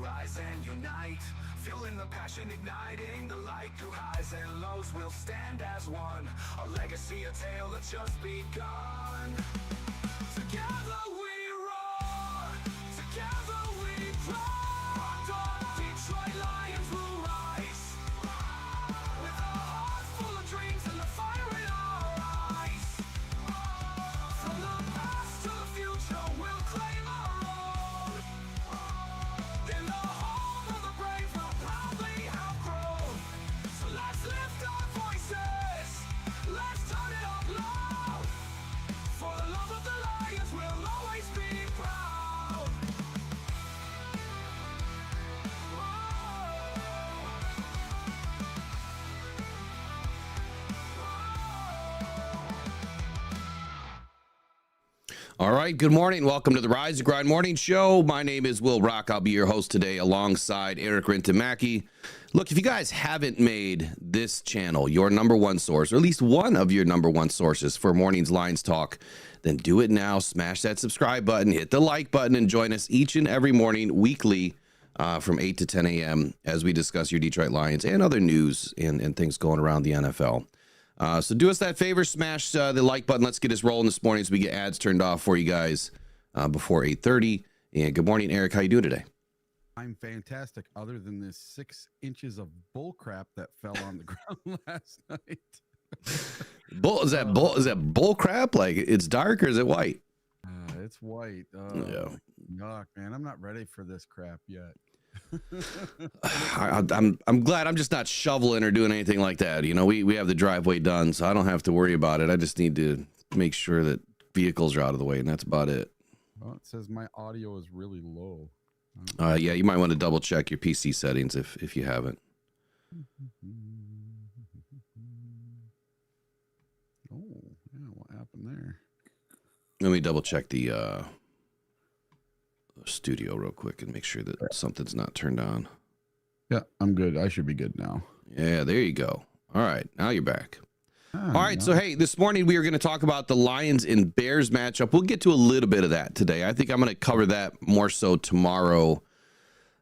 rise and unite, fueling the passion, igniting the light. Through highs and lows, we'll stand as one, a legacy, a tale that's just begun. Together we roar, together we grow. Detroit Lions will rise, with a heart full of dreams and the fire in our eyes. From the past to the future, we'll claim our own. In the home of the brave, we'll proudly have grown. So let's lift our voices, let's turn it up loud. For the love of the Lions, we'll always be proud. All right, good morning. Welcome to the Rise and Grind Morning Show. My name is Will Rock. I'll be your host today alongside Eric Rintamaki. Look, if you guys haven't made this channel your number one source, or at least one of your number one sources for morning's Lions talk, then do it now. Smash that subscribe button, hit the like button, and join us each and every morning, weekly, from 8 to 10 a.m. as we discuss your Detroit Lions and other news and things going around the NFL. So do us that favor, smash the like button. Let's get us rolling this morning as we get ads turned off for you guys before 8:30. And good morning, Eric. How you doing today? I'm fantastic, other than this 6 inches of bull crap that fell on the ground last night. Is that bull crap? Like it's dark or is it white? It's white. Yeah. Yuck, man. I'm not ready for this crap yet. I'm glad I'm just not shoveling or doing anything like that. You know, we have the driveway done, so I don't have to worry about it. I just need to make sure that vehicles are out of the way, and that's about it. Well, it says my audio is really low. Yeah, you might want to double check your PC settings if you haven't. Oh, yeah, what happened there? Let me double check the studio real quick and make sure that something's not turned on. Yeah, I'm good. I should be good now. Yeah, there you go. All right, now you're back. Ah, All right, no. so hey, this morning we are going to talk about the Lions and Bears matchup. We'll get to a little bit of that today. I think I'm going to cover that more so tomorrow.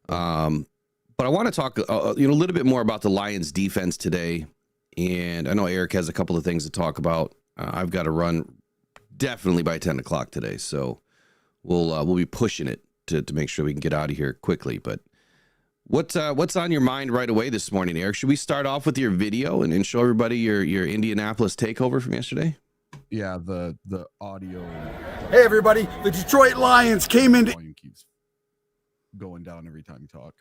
But I want to talk a little bit more about the Lions defense today. And I know Eric has a couple of things to talk about. I've got to run definitely by 10 o'clock today, so we'll be pushing it to make sure we can get out of here quickly. But what's on your mind right away this morning, Eric? Should we start off with your video and show everybody your Indianapolis takeover from yesterday? Yeah, the audio. Hey everybody, the Detroit Lions came into Volume keeps going down every time you talk.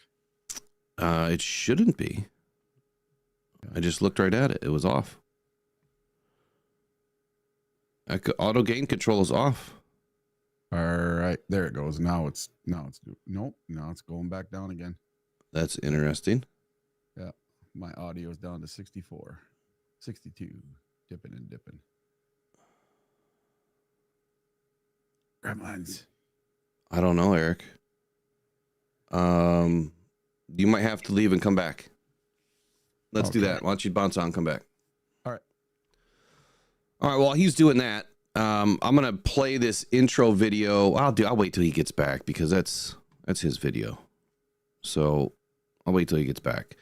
It shouldn't be. I just looked right at it. It was off. Auto gain control is off. All right, there it goes. Now it's nope. Now it's going back down again. That's interesting. Yeah, my audio is down to 64, 62, dipping and dipping. Gremlins. I don't know, Eric. You might have to leave and come back. Let's do that. Why don't you bounce on and come back? All right. All right, while he's doing that, I'm going to play this intro video. I'll wait till he gets back because that's his video. So I'll wait till he gets back.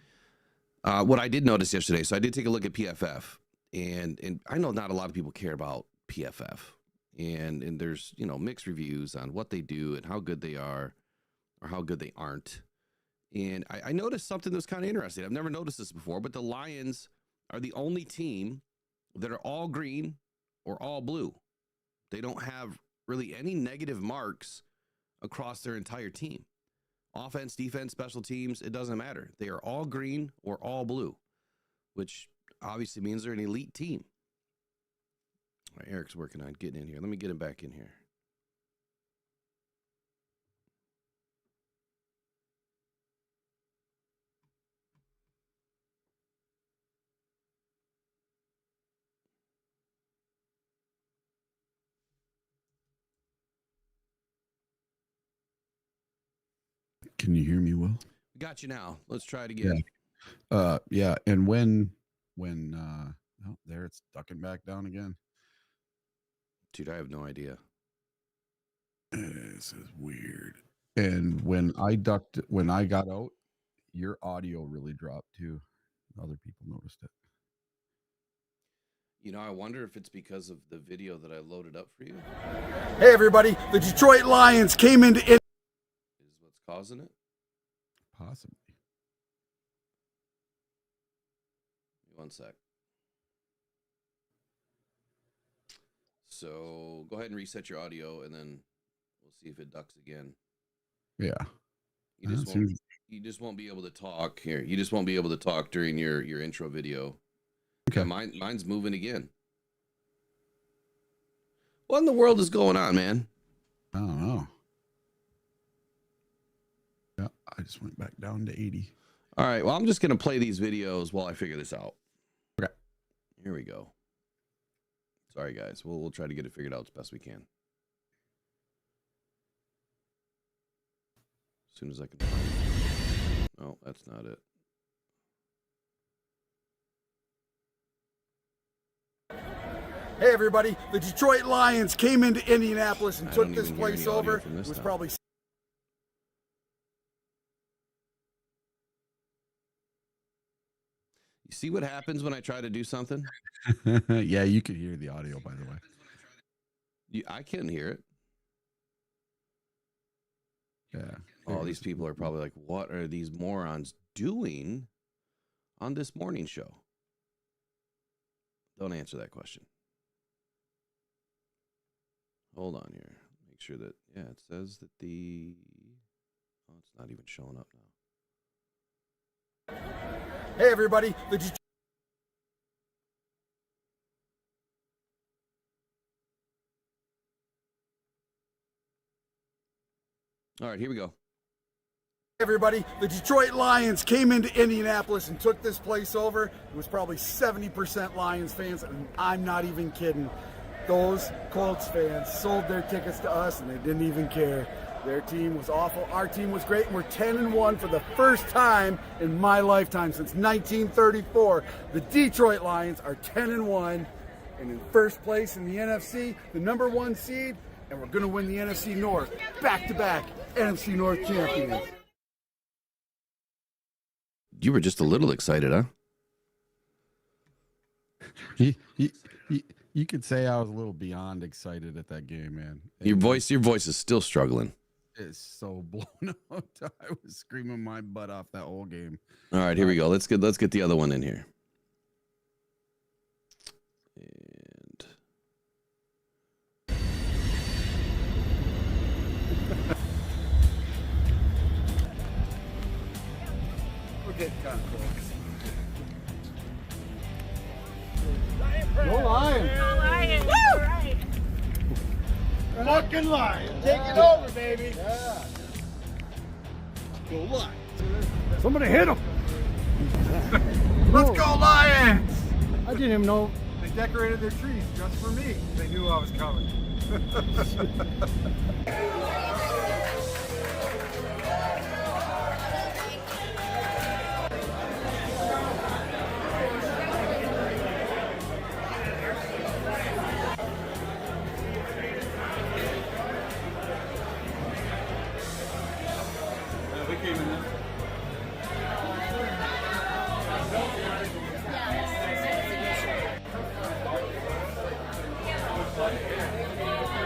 What I did notice yesterday, so I did take a look at PFF, and I know not a lot of people care about PFF, and there's mixed reviews on what they do and how good they are or how good they aren't. And I noticed something that's kind of interesting. I've never noticed this before, but the Lions are the only team that are all green or all blue. They don't have really any negative marks across their entire team. Offense, defense, special teams, it doesn't matter. They are all green or all blue, which obviously means they're an elite team. All right, Eric's working on getting in here. Let me get him back in here. Can you hear me, Will? Got you now. Let's try it again. Yeah. And when oh, there it's ducking back down again. Dude, I have no idea. This is weird. And when I got out, your audio really dropped too. Other people noticed it. You know, I wonder if it's because of the video that I loaded up for you. Hey, everybody. The Detroit Lions came into Is what's causing it? Possibly. One sec. So go ahead and reset your audio, and then we'll see if it ducks again. Yeah. You just won't be able to talk here. You just won't be able to talk during your intro video. Okay. Yeah, mine's moving again. What in the world is going on, man? I don't know. Yeah, I just went back down to 80. All right. Well, I'm just gonna play these videos while I figure this out. Okay. Here we go. Sorry, guys. We'll try to get it figured out as best we can. As soon as I can find it. No, that's not it. Hey, everybody. The Detroit Lions came into Indianapolis and I took don't this even hear place any audio over. from this It was time. probably You see what happens when I try to do something? Yeah, you could hear the audio, by the way. I can't hear it. Yeah. All these people are probably like, what are these morons doing on this morning show? Don't answer that question. Hold on here. Make sure that, yeah, it says that the, oh, it's not even showing up now. Hey, everybody. The Detroit All right, here we go. Everybody, the Detroit Lions came into Indianapolis and took this place over. It was probably 70% Lions fans, and I'm not even kidding. Those Colts fans sold their tickets to us, and they didn't even care. Their team was awful. Our team was great, and we're 10-1 for the first time in my lifetime since 1934. The Detroit Lions are 10-1, and in first place in the NFC, the number 1 seed, and we're going to win the NFC North back-to-back NFC North champions. You were just a little excited, huh? You could say I was a little beyond excited at that game, man. Your voice is still struggling. It's so blown out. I was screaming my butt off that whole game. All right, here we go. Let's get the other one in here. And We're getting kind of close. Go Lions! Go Lions! Woo! Right. Fucking Lions. Take it over, baby. Yeah. Go Lions. Somebody hit him. Let's go Lions. I didn't even know. They decorated their trees just for me. They knew I was coming.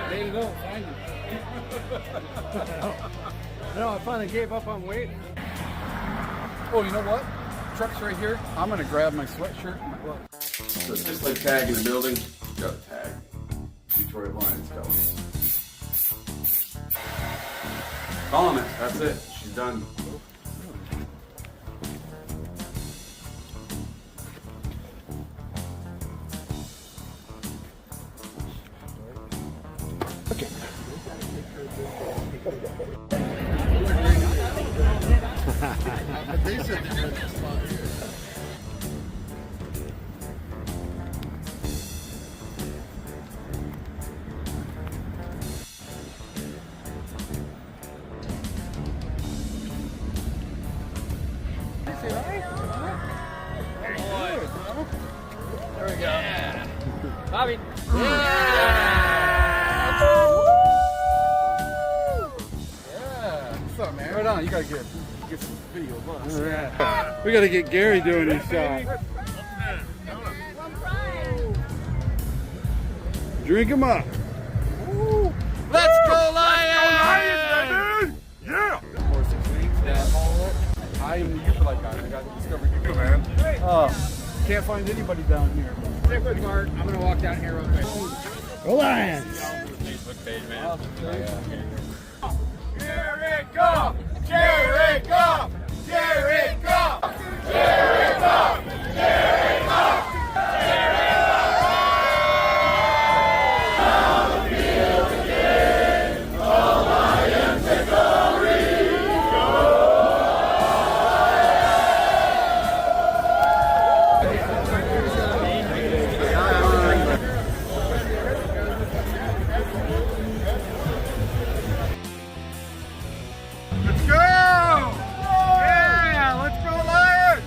There you go. Find it. No, I finally gave up on waiting. Oh, you know what? Truck's right here. I'm going to grab my sweatshirt and my gloves. so it's just like tag in the building. Got a tag. Detroit Lions go. Calling it. That's it. She's done. They said they had this spot here. There we go. Bobby. gotta get some video of us. We got to get Gary doing his shot. Drink him up. Let's go, Lions! Yeah! I am the Uperlite guy. I got to discover you, man. Can't find anybody down here. Stay with Mark. I'm gonna walk down here real quick. Go Lions! Facebook page, man. Jared Goff! Jared Goff! Jared Goff! Jared Goff! Jared Goff! Let's go! Yeah! Let's go, Lions!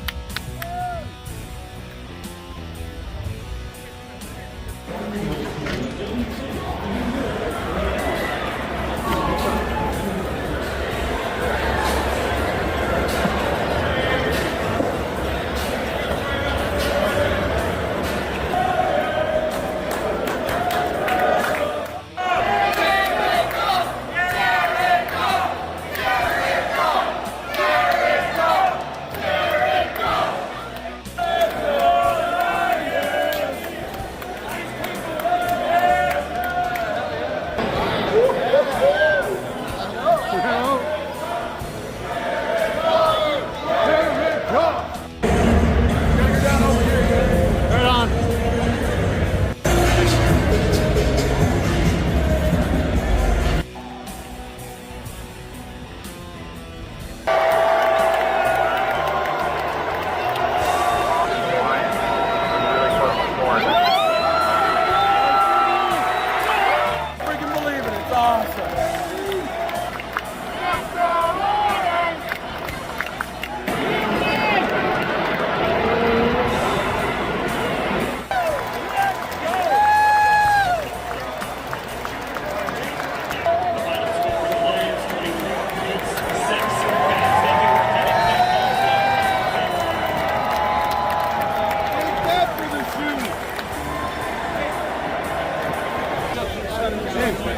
Freaking believe it. It's awesome.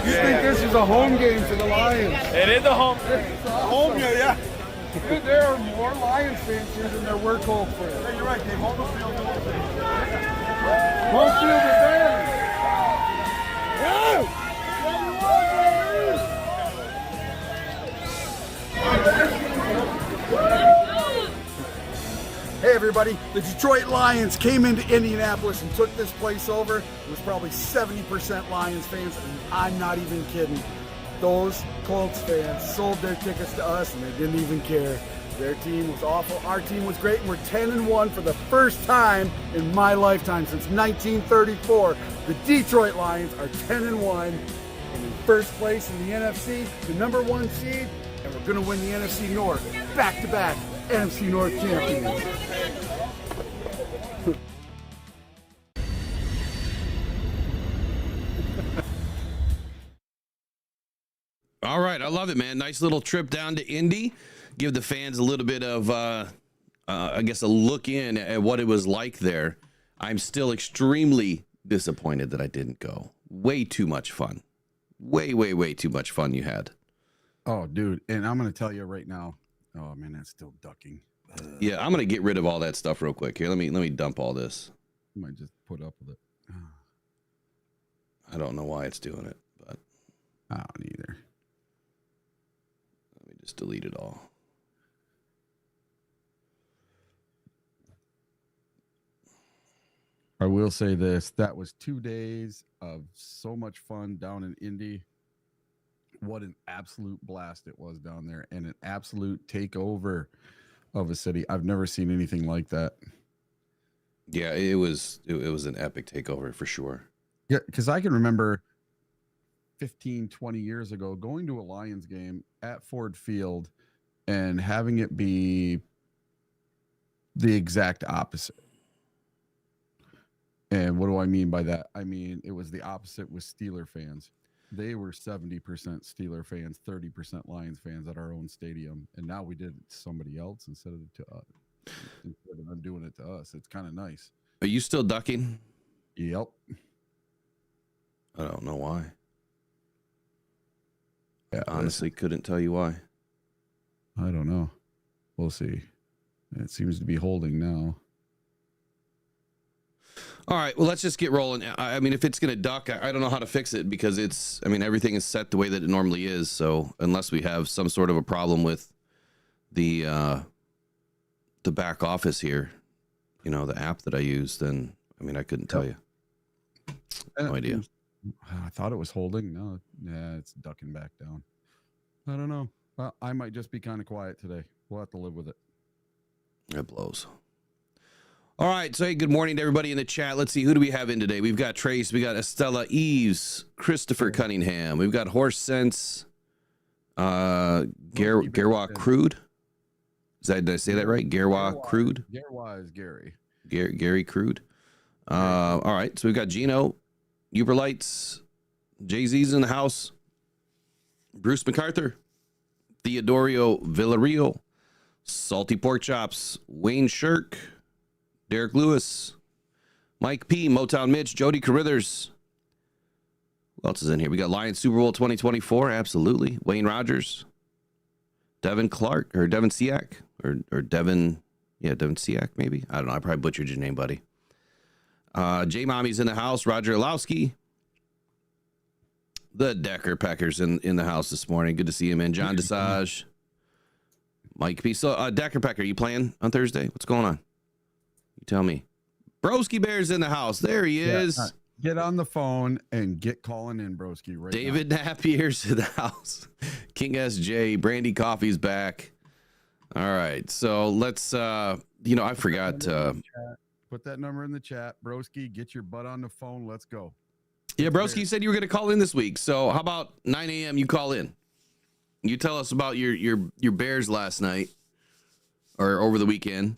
You think this is a home game for the Lions? It is a home. Home game, yeah. Dude, there are more Lions fans here than there were Colts fans. Hey, you're right, Dave. Home field. Home field advantage. Hey everybody, the Detroit Lions came into Indianapolis and took this place over. It was probably 70% Lions fans, and I'm not even kidding. Those Colts fans sold their tickets to us and they didn't even care. Their team was awful, our team was great, and we're 10-1 for the first time in my lifetime since 1934. The Detroit Lions are 10-1 and in first place in the NFC, the number 1 seed, and we're gonna win the NFC North back-to-back NFC North champions. All right, I love it, man. Nice little trip down to Indy. Give the fans a little bit of, I guess, a look in at what it was like there. I'm still extremely disappointed that I didn't go. Way too much fun. Way, way, way too much fun you had. Oh, dude. And I'm going to tell you right now. Oh, man, that's still ducking. Yeah, I'm gonna get rid of all that stuff real quick. Here, let me dump all this. I might just put up with it. I don't know why it's doing it, but I don't either. let me just delete it all. I will say this. That was 2 days of so much fun down in Indy. What an absolute blast it was down there, and an absolute takeover of a city. I've never seen anything like that. Yeah, it was an epic takeover for sure. Yeah, because I can remember 15, 20 years ago going to a Lions game at Ford Field and having it be the exact opposite. And what do I mean by that? I mean, it was the opposite with Steeler fans. they were 70% Steeler fans, 30% Lions fans at our own stadium, and now we did it to somebody else instead of them doing it to us. It's kind of nice. Are you still ducking? Yep. I don't know why. Yeah, Honestly, couldn't tell you why. I don't know. We'll see. It seems to be holding now. All right, well, let's just get rolling. I mean, if it's going to duck, I don't know how to fix it because everything is set the way that it normally is. So unless we have some sort of a problem with the back office here, the app that I use, then, I couldn't tell you. No idea. I thought it was holding. No, yeah, it's ducking back down. I don't know. Well, I might just be kind of quiet today. We'll have to live with it. It blows. All right. So, hey, good morning to everybody in the chat. Let's see. Who do we have in today? We've got Trace. We got Estella Eves, Christopher Cunningham. We've got Horse Sense, Gerwa Crude. Did I say that right? Gerwa Crude? Gerwa is Gary. Gary Crude. All right. So, we've got Gino, Uberlights, Jay-Z's in the house, Bruce MacArthur, Theodorio Villarreal, Salty Pork Chops, Wayne Shirk, Derek Lewis, Mike P, Motown Mitch, Jody Carruthers. Who else is in here? We got Lions Super Bowl 2024. Absolutely. Wayne Rogers, Devin Clark, or Devin Siak, or Devin, Devin Siak, maybe. I don't know. I probably butchered your name, buddy. J Mommy's in the house. Roger Olowski. The Decker Peckers in the house this morning. Good to see you, man. John Desage. Mike P. So, Decker Pecker, you playing on Thursday? What's going on? You tell me. Broski Bear's in the house. There he is. Get on the phone and get calling in, Broski. Right David now. Napier's in the house. King SJ. Brandy Coffee's back. All right. So let's, I forgot. Put that number in the chat. Broski, get your butt on the phone. Let's go. Yeah, Broski said you were going to call in this week. So how about 9 a.m. you call in? You tell us about your Bears last night or over the weekend.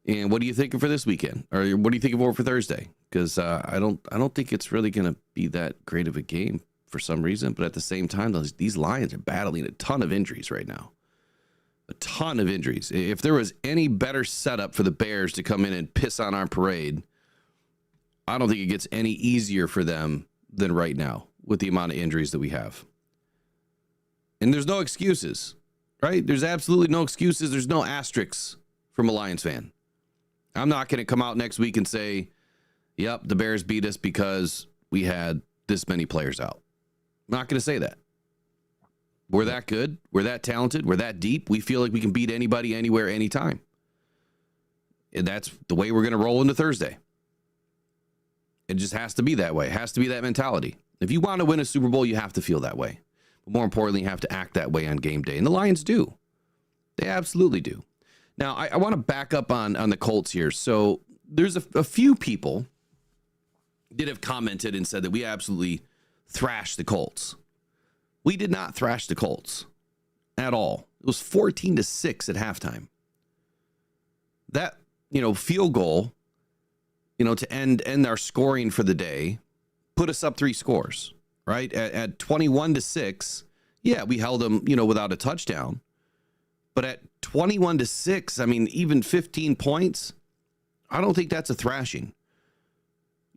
And what are you thinking for this weekend? Or what are you thinking for Thursday? Because I don't think it's really going to be that great of a game for some reason. But at the same time, these Lions are battling a ton of injuries right now. A ton of injuries. If there was any better setup for the Bears to come in and piss on our parade, I don't think it gets any easier for them than right now with the amount of injuries that we have. And there's no excuses, right? There's absolutely no excuses. There's no asterisks from a Lions fan. I'm not going to come out next week and say, yep, the Bears beat us because we had this many players out. I'm not going to say that. We're that good. We're that talented. We're that deep. We feel like we can beat anybody, anywhere, anytime. And that's the way we're going to roll into Thursday. It just has to be that way. It has to be that mentality. If you want to win a Super Bowl, you have to feel that way. But more importantly, you have to act that way on game day. And the Lions do. They absolutely do. Now, I want to back up on the Colts here. So there's a few people that have commented and said that we absolutely thrashed the Colts. We did not thrash the Colts at all. It was 14-6 at halftime. That, field goal, to end our scoring for the day, put us up 3 scores, right? At 21-6, yeah, we held them, without a touchdown. But at 21-6, even 15 points, I don't think that's a thrashing.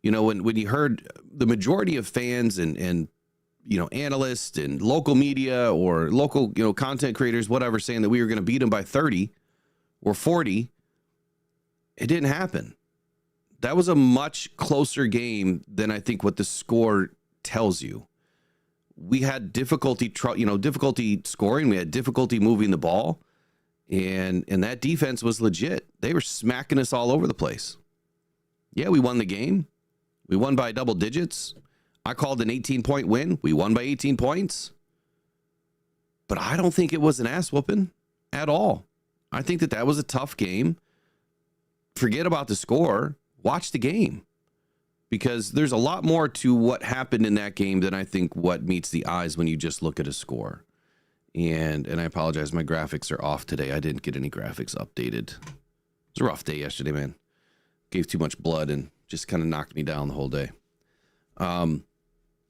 When you heard the majority of fans and analysts and local media or local, content creators, whatever, saying that we were going to beat them by 30 or 40, it didn't happen. That was a much closer game than I think what the score tells you. We had difficulty scoring. We had difficulty moving the ball. And that defense was legit. They were smacking us all over the place. Yeah, we won the game. We won by double digits. I called an 18-point win. We won by 18 points. But I don't think it was an ass whooping at all. I think that was a tough game. Forget about the score. Watch the game. Because there's a lot more to what happened in that game than I think what meets the eyes when you just look at a score. And I apologize, my graphics are off today. I didn't get any graphics updated. It was a rough day yesterday, man. Gave too much blood and just kind of knocked me down the whole day.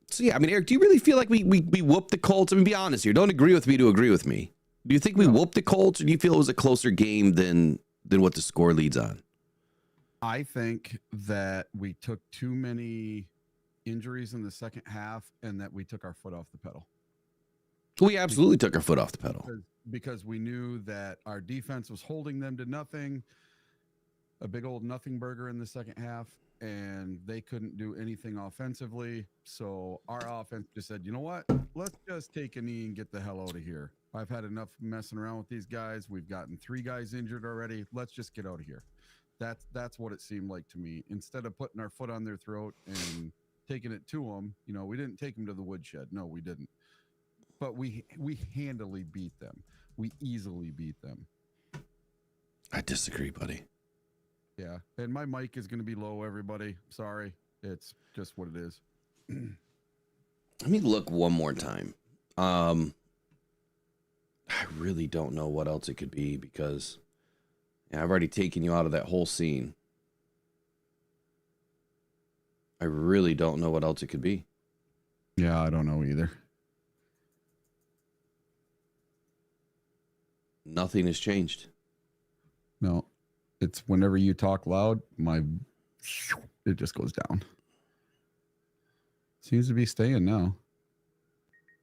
So yeah, I mean, Eric, do you really feel like we whooped the Colts? I mean, be honest here. Don't agree with me to agree with me. Do you think we whooped the Colts, or do you feel it was a closer game than what the score leads on? I think that we took too many injuries in the second half, and that we took our foot off the pedal. We absolutely took our foot off the pedal. Because we knew that our defense was holding them to nothing, a big old nothing burger in the second half, and they couldn't do anything offensively. So our offense just said, you know what? Let's just take a knee and get the hell out of here. I've had enough messing around with these guys. We've gotten 3 guys injured already. Let's just get out of here. That's what it seemed like to me. Instead of putting our foot on their throat and taking it to them, you know, we didn't take them to the woodshed. No, we didn't. But we handily beat them. We easily beat them. I disagree, buddy. Yeah, and my mic is going to be low, everybody. Sorry. It's just what it is. Let me look one more time. I really don't know what else it could be, because I've already taken you out of that whole scene. I really don't know what else it could be. Yeah, I don't know either. Nothing has changed. No, it's whenever you talk loud, it just goes down. Seems to be staying now.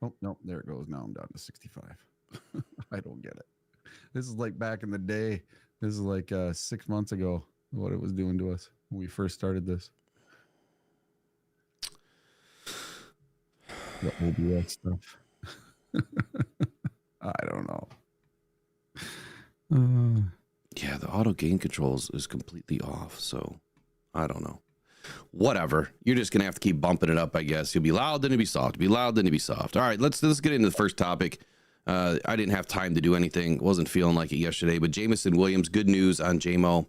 Oh, no, there it goes. Now I'm down to 65. I don't get it. This is like back in the day. This is like 6 months ago, what it was doing to us when we first started this. The OBS stuff. I don't know. Yeah, the auto gain controls is completely off, so I don't know. Whatever. You're just gonna have to keep bumping it up, I guess. You'll be loud, then it'll be soft. Be loud, then it'll be soft. All right, let's get into the first topic. I didn't have time to do anything. Wasn't feeling like it yesterday, but Jameson Williams, good news on JMO.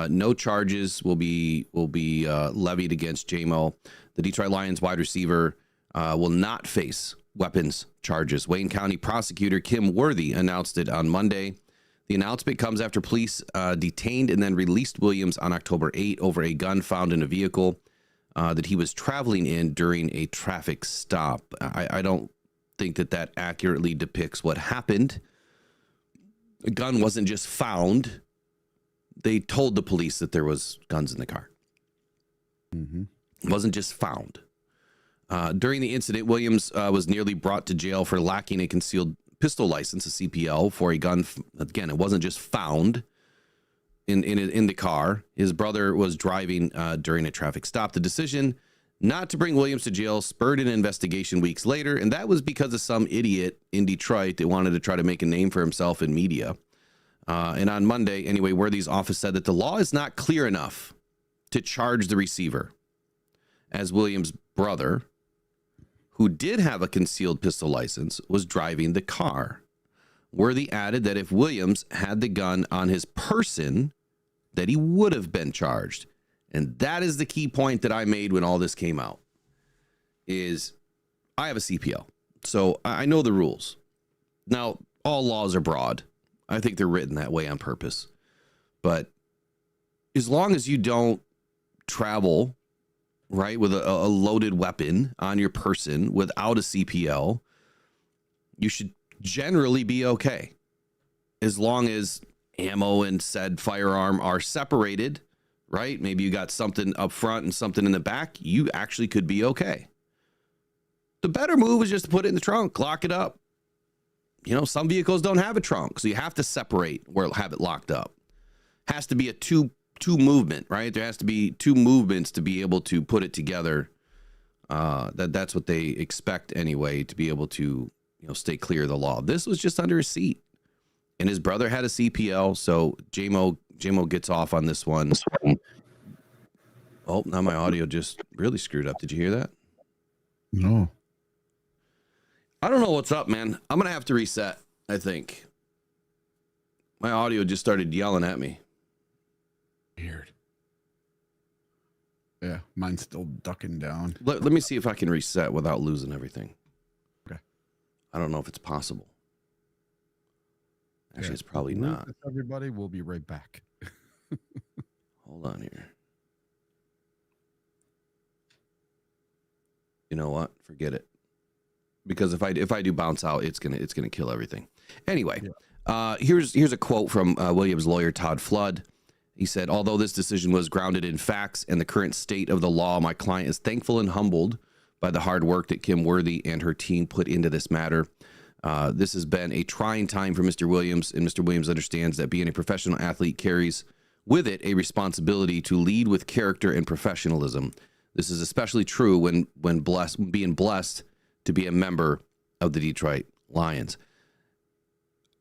No charges will be levied against JMO. The Detroit Lions wide receiver will not face weapons charges. Wayne County prosecutor Kim Worthy announced it on Monday. The announcement comes after police detained and then released Williams on October 8 over a gun found in a vehicle that he was traveling in during a traffic stop. I don't think that accurately depicts what happened. A gun wasn't just found. They told the police that there was guns in the car. Mm-hmm. It wasn't just found. During the incident, Williams was nearly brought to jail for lacking a concealed pistol license, a CPL, for a gun. Again, it wasn't just found in the car. His brother was driving during a traffic stop. The decision not to bring Williams to jail spurred an investigation weeks later, and that was because of some idiot in Detroit that wanted to try to make a name for himself in media. And on Monday, anyway, Worthy's office said that the law is not clear enough to charge the receiver, as Williams' brother, who did have a concealed pistol license, was driving the car. Worthy added that if Williams had the gun on his person, that he would have been charged. And that is the key point that I made when all this came out, is I have a CPL, so I know the rules. Now, all laws are broad. I think they're written that way on purpose. But as long as you don't travel, right, with a loaded weapon on your person without a CPL, you should generally be okay. As long as ammo and said firearm are separated, right? Maybe you got something up front and something in the back, you actually could be okay. The better move is just to put it in the trunk, lock it up. You know, some vehicles don't have a trunk, so you have to separate or have it locked up. Has to be a two movement, right? There has to be 2 movements to be able to put it together. That's what they expect anyway, to be able to, you know, stay clear of the law. This was just under his seat, and his brother had a CPL, so JMO gets off on this one. Oh, now my audio just really screwed up. Did you hear that? No. I don't know what's up, man. I'm gonna have to reset, I think. My audio just started yelling at me. Weird. Yeah, mine's still ducking down. Let me see if I can reset without losing everything. Okay. I don't know if it's possible. Actually, Yeah, it's probably lose not. this, everybody, we'll be right back. Hold on here. you know what? Forget it. Because if I do bounce out, it's gonna kill everything. Anyway, here's a quote from Williams' lawyer Todd Flood. He said, "Although this decision was grounded in facts and the current state of the law, my client is thankful and humbled by the hard work that Kim Worthy and her team put into this matter. This has been a trying time for Mr. Williams, and Mr. Williams understands that being a professional athlete carries with it a responsibility to lead with character and professionalism. This is especially true when being blessed to be a member of the Detroit Lions."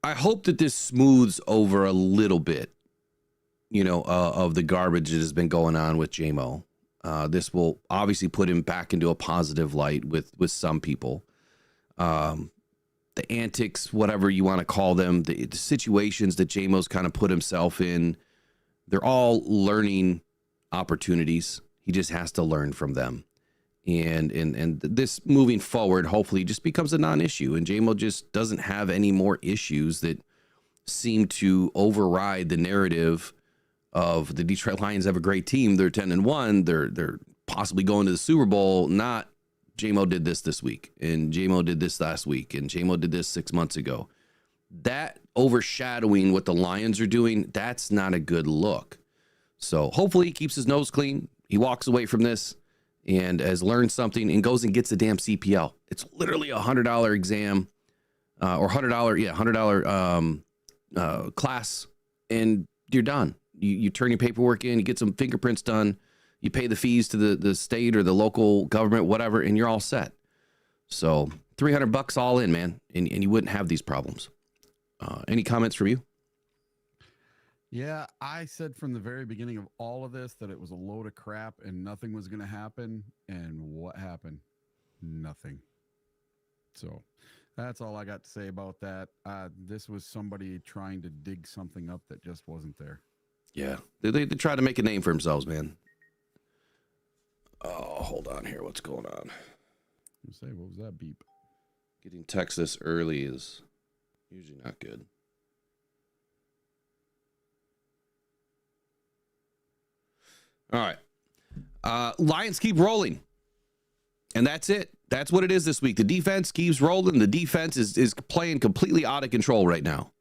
I hope that this smooths over a little bit, of the garbage that has been going on with JMO. This will obviously put him back into a positive light with some people. The antics, whatever you want to call them, the situations that JMO's kind of put himself in, they're all learning opportunities. He just has to learn from them. And this moving forward, hopefully just becomes a non-issue, and JMO just doesn't have any more issues that seem to override the narrative of the Detroit Lions have a great team. They're 10-1. They're possibly going to the Super Bowl. Not JMO did this week, and JMO did this last week, and JMO did this 6 months ago. That overshadowing what the Lions are doing, that's not a good look. So hopefully he keeps his nose clean. He walks away from this and has learned something and goes and gets a damn CPL. It's literally a $100 exam or $100 class, and you're done. You turn your paperwork in, you get some fingerprints done, you pay the fees to the state or the local government, whatever, and you're all set. So $300 all in, man, and you wouldn't have these problems. Any comments from you? Yeah, I said from the very beginning of all of this that it was a load of crap and nothing was going to happen. And what happened? Nothing. So that's all I got to say about that. This was somebody trying to dig something up that just wasn't there. Yeah, they try to make a name for themselves, man. Oh, hold on here. What's going on? Say, what was that beep? Getting text this early is usually not good. All right. Lions keep rolling. And that's it. That's what it is this week. The defense keeps rolling. The defense is playing completely out of control right now.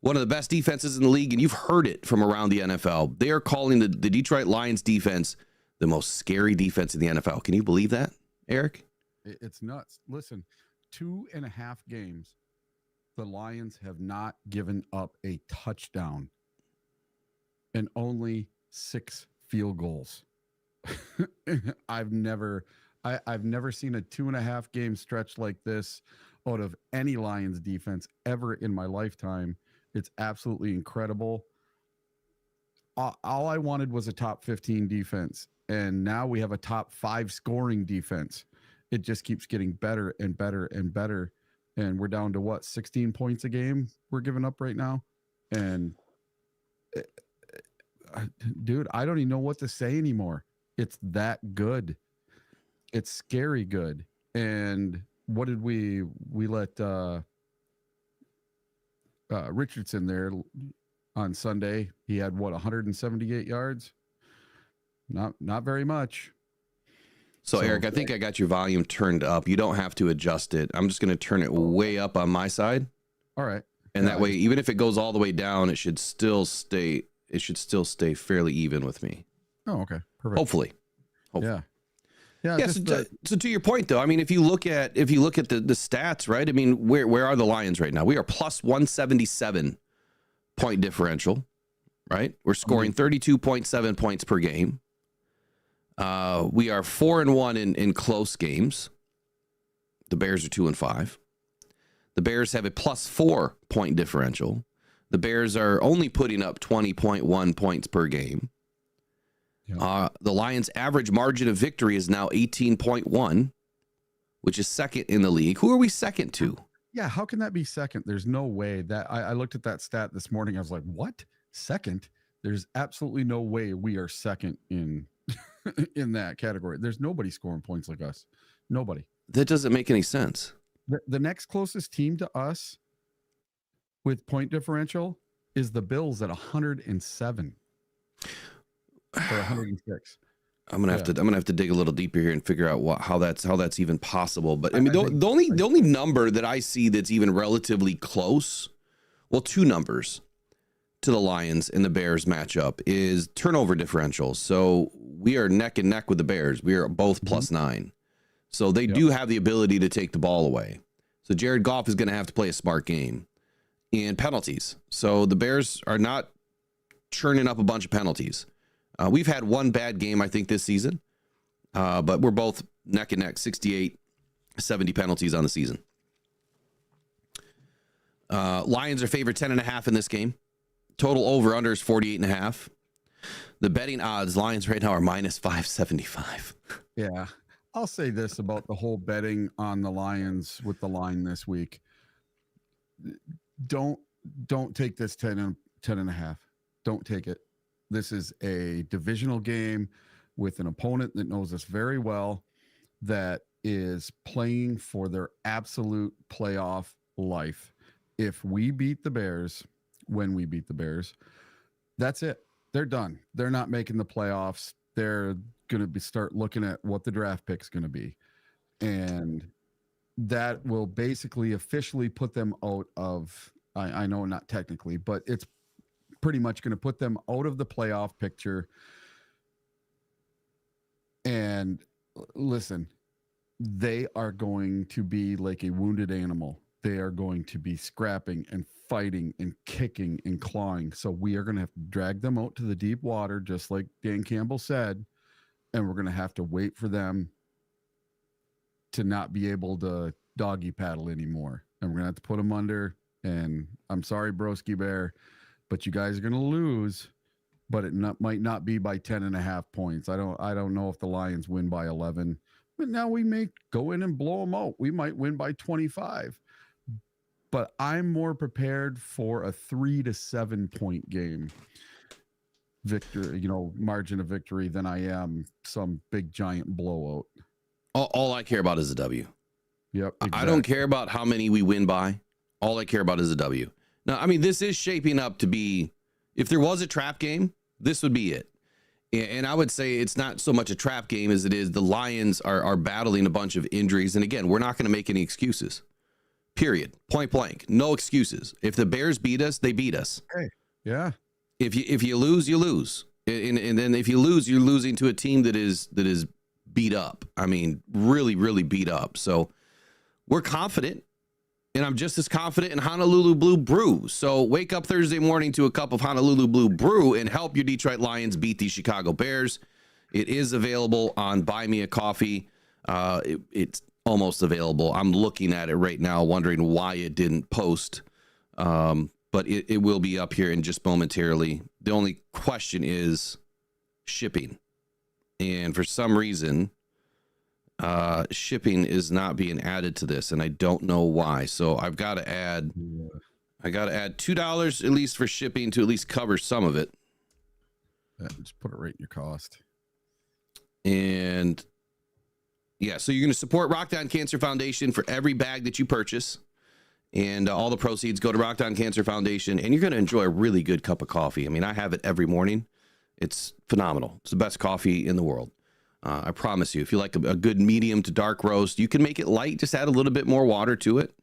One of the best defenses in the league, and you've heard it from around the NFL. They are calling the Detroit Lions defense the most scary defense in the NFL. Can you believe that, Eric? It's nuts. Listen, 2.5 games, the Lions have not given up a touchdown and only 6 field goals. I've never seen a 2.5 game stretch like this out of any Lions defense ever in my lifetime. It's absolutely incredible. All I wanted was a top 15 defense, and now we have a top 5 scoring defense. It just keeps getting better and better and better, and we're down to 16 points a game we're giving up right now. And dude, I don't even know what to say anymore. It's that good. It's scary good. And what did we let Richardson there on Sunday? He had 178 yards. Not very much. So Eric, I think I got your volume turned up. You don't have to adjust it. I'm just going to turn it way up on my side. All right. And that way, even if it goes all the way down, it should still stay fairly even with me. Oh, okay. Perfect. Hopefully. Yeah. Yeah. So to your point, though, I mean, if you look at the stats, right? I mean, where are the Lions right now? We are plus 177 point differential, right? We're scoring 32.7 points per game. We are 4-1 in close games. The Bears are 2-5. The Bears have a plus 4 point differential. The Bears are only putting up 20.1 points per game. Yeah. The Lions' average margin of victory is now 18.1, which is second in the league. Who are we second to? Yeah, how can that be second? There's no way that I looked at that stat this morning. I was like, what? Second? There's absolutely no way we are second in in that category. There's nobody scoring points like us. Nobody. That doesn't make any sense. The next closest team to us with point differential is the Bills at 107 or 106. I'm gonna have to dig a little deeper here and figure out how that's even possible. But I mean, I think the only number that I see that's even relatively close, well, two numbers to the Lions and the Bears matchup is turnover differentials. So we are neck and neck with the Bears. We are both +9. So they do have the ability to take the ball away. So Jared Goff is going to have to play a smart game. And penalties. So the Bears are not churning up a bunch of penalties. We've had one bad game, I think, this season. But we're both neck and neck, 68, 70 penalties on the season. Lions are favored 10.5 in this game. Total over-under is 48.5. The betting odds, Lions right now are -575. Yeah. I'll say this about the whole betting on the Lions with the line this week. Don't take this 10.5. Don't take it. This is a divisional game with an opponent that knows us very well, that is playing for their absolute playoff life. If we beat the Bears, when we beat the Bears, that's it. They're done. They're not making the playoffs. They're going to start looking at what the draft pick's going to be. And that will basically officially put them out of, I know not technically, but it's pretty much going to put them out of the playoff picture. And listen, they are going to be like a wounded animal. They are going to be scrapping and fighting and kicking and clawing. So we are going to have to drag them out to the deep water, just like Dan Campbell said. And we're going to have to wait for them to not be able to doggy paddle anymore. And we're going to have to put them under. And I'm sorry, Broski Bear, but you guys are going to lose. But it might not be by 10.5 points. I don't know if the Lions win by 11. But now we may go in and blow them out. We might win by 25. But I'm more prepared for a 3 to 7 point game victory, margin of victory, than I am some big giant blowout. All I care about is a W. Yep. Exactly. I don't care about how many we win by. All I care about is a W. Now, I mean, this is shaping up to be, if there was a trap game, this would be it. And I would say it's not so much a trap game as it is the Lions are battling a bunch of injuries. And again, we're not going to make any excuses. Period. Point blank. No excuses. If the Bears beat us, they beat us. Hey, yeah. If you lose, you lose. And then if you lose, you're losing to a team that is beat up. I mean, really, really beat up. So we're confident. And I'm just as confident in Honolulu Blue Brew. So wake up Thursday morning to a cup of Honolulu Blue Brew and help your Detroit Lions beat the Chicago Bears. It is available on Buy Me a Coffee. It's almost available. I'm looking at it right now, wondering why it didn't post. But it will be up here in just momentarily. The only question is shipping. And for some reason, shipping is not being added to this, and I don't know why. So I've got to add $2 at least for shipping to at least cover some of it. Just put it right in your cost. And yeah, so you're going to support Rock Down Cancer Foundation for every bag that you purchase, and all the proceeds go to Rock Down Cancer Foundation, and you're going to enjoy a really good cup of coffee. I mean, I have it every morning. It's phenomenal. It's the best coffee in the world. I promise you, if you like a good medium to dark roast, you can make it light. Just add a little bit more water to it.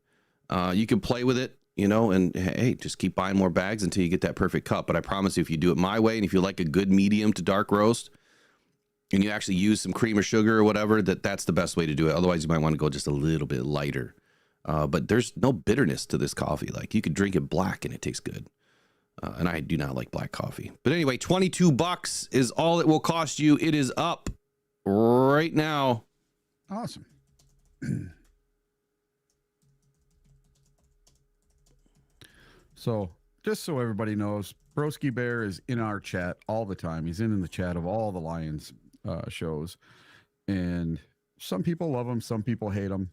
You can play with it, and hey, just keep buying more bags until you get that perfect cup. But I promise you, if you do it my way, and if you like a good medium to dark roast, and you actually use some cream or sugar or whatever, that's the best way to do it. Otherwise, you might want to go just a little bit lighter. But there's no bitterness to this coffee. Like, you could drink it black and it tastes good. And I do not like black coffee. But anyway, $22 is all it will cost you. It is up right now. Awesome. So just so everybody knows, Broski Bear is in our chat all the time. He's in the chat of all the Lions shows, and some people love him, some people hate him.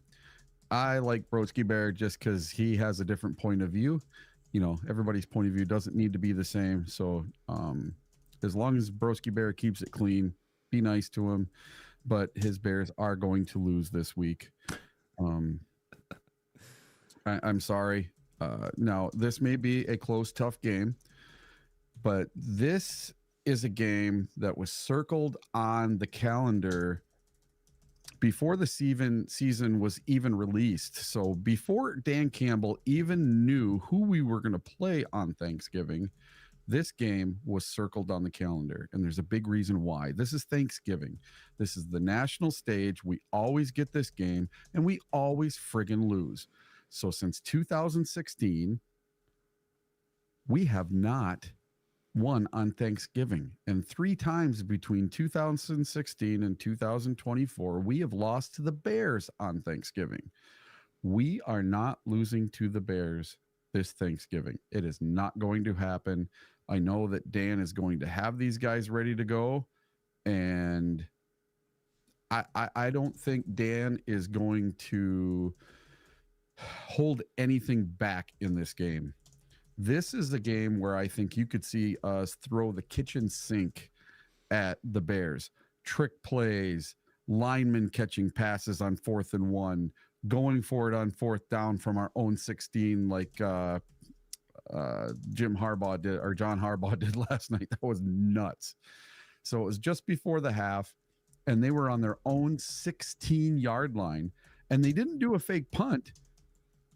I like Broski Bear just because he has a different point of view. Everybody's point of view doesn't need to be the same. So as long as Broski Bear keeps it clean, be nice to him. But his Bears are going to lose this week. I'm sorry. Now, this may be a close, tough game, but this is a game that was circled on the calendar before the season was even released. So before Dan Campbell even knew who we were going to play on Thanksgiving, this game was circled on the calendar. And there's a big reason why. This is Thanksgiving. This is the national stage. We always get this game, and we always friggin' lose. So since 2016, we have not won on Thanksgiving. And 3 times between 2016 and 2024, we have lost to the Bears on Thanksgiving. We are not losing to the Bears this Thanksgiving. It is not going to happen. I know that Dan is going to have these guys ready to go. And I don't think Dan is going to hold anything back in this game. This is a game where I think you could see us throw the kitchen sink at the Bears. Trick plays, linemen catching passes on 4th and 1, going for it on 4th down from our own 16 like Jim Harbaugh did, or John Harbaugh did last night. That was nuts. So it was just before the half, and they were on their own 16-yard line, and they didn't do a fake punt.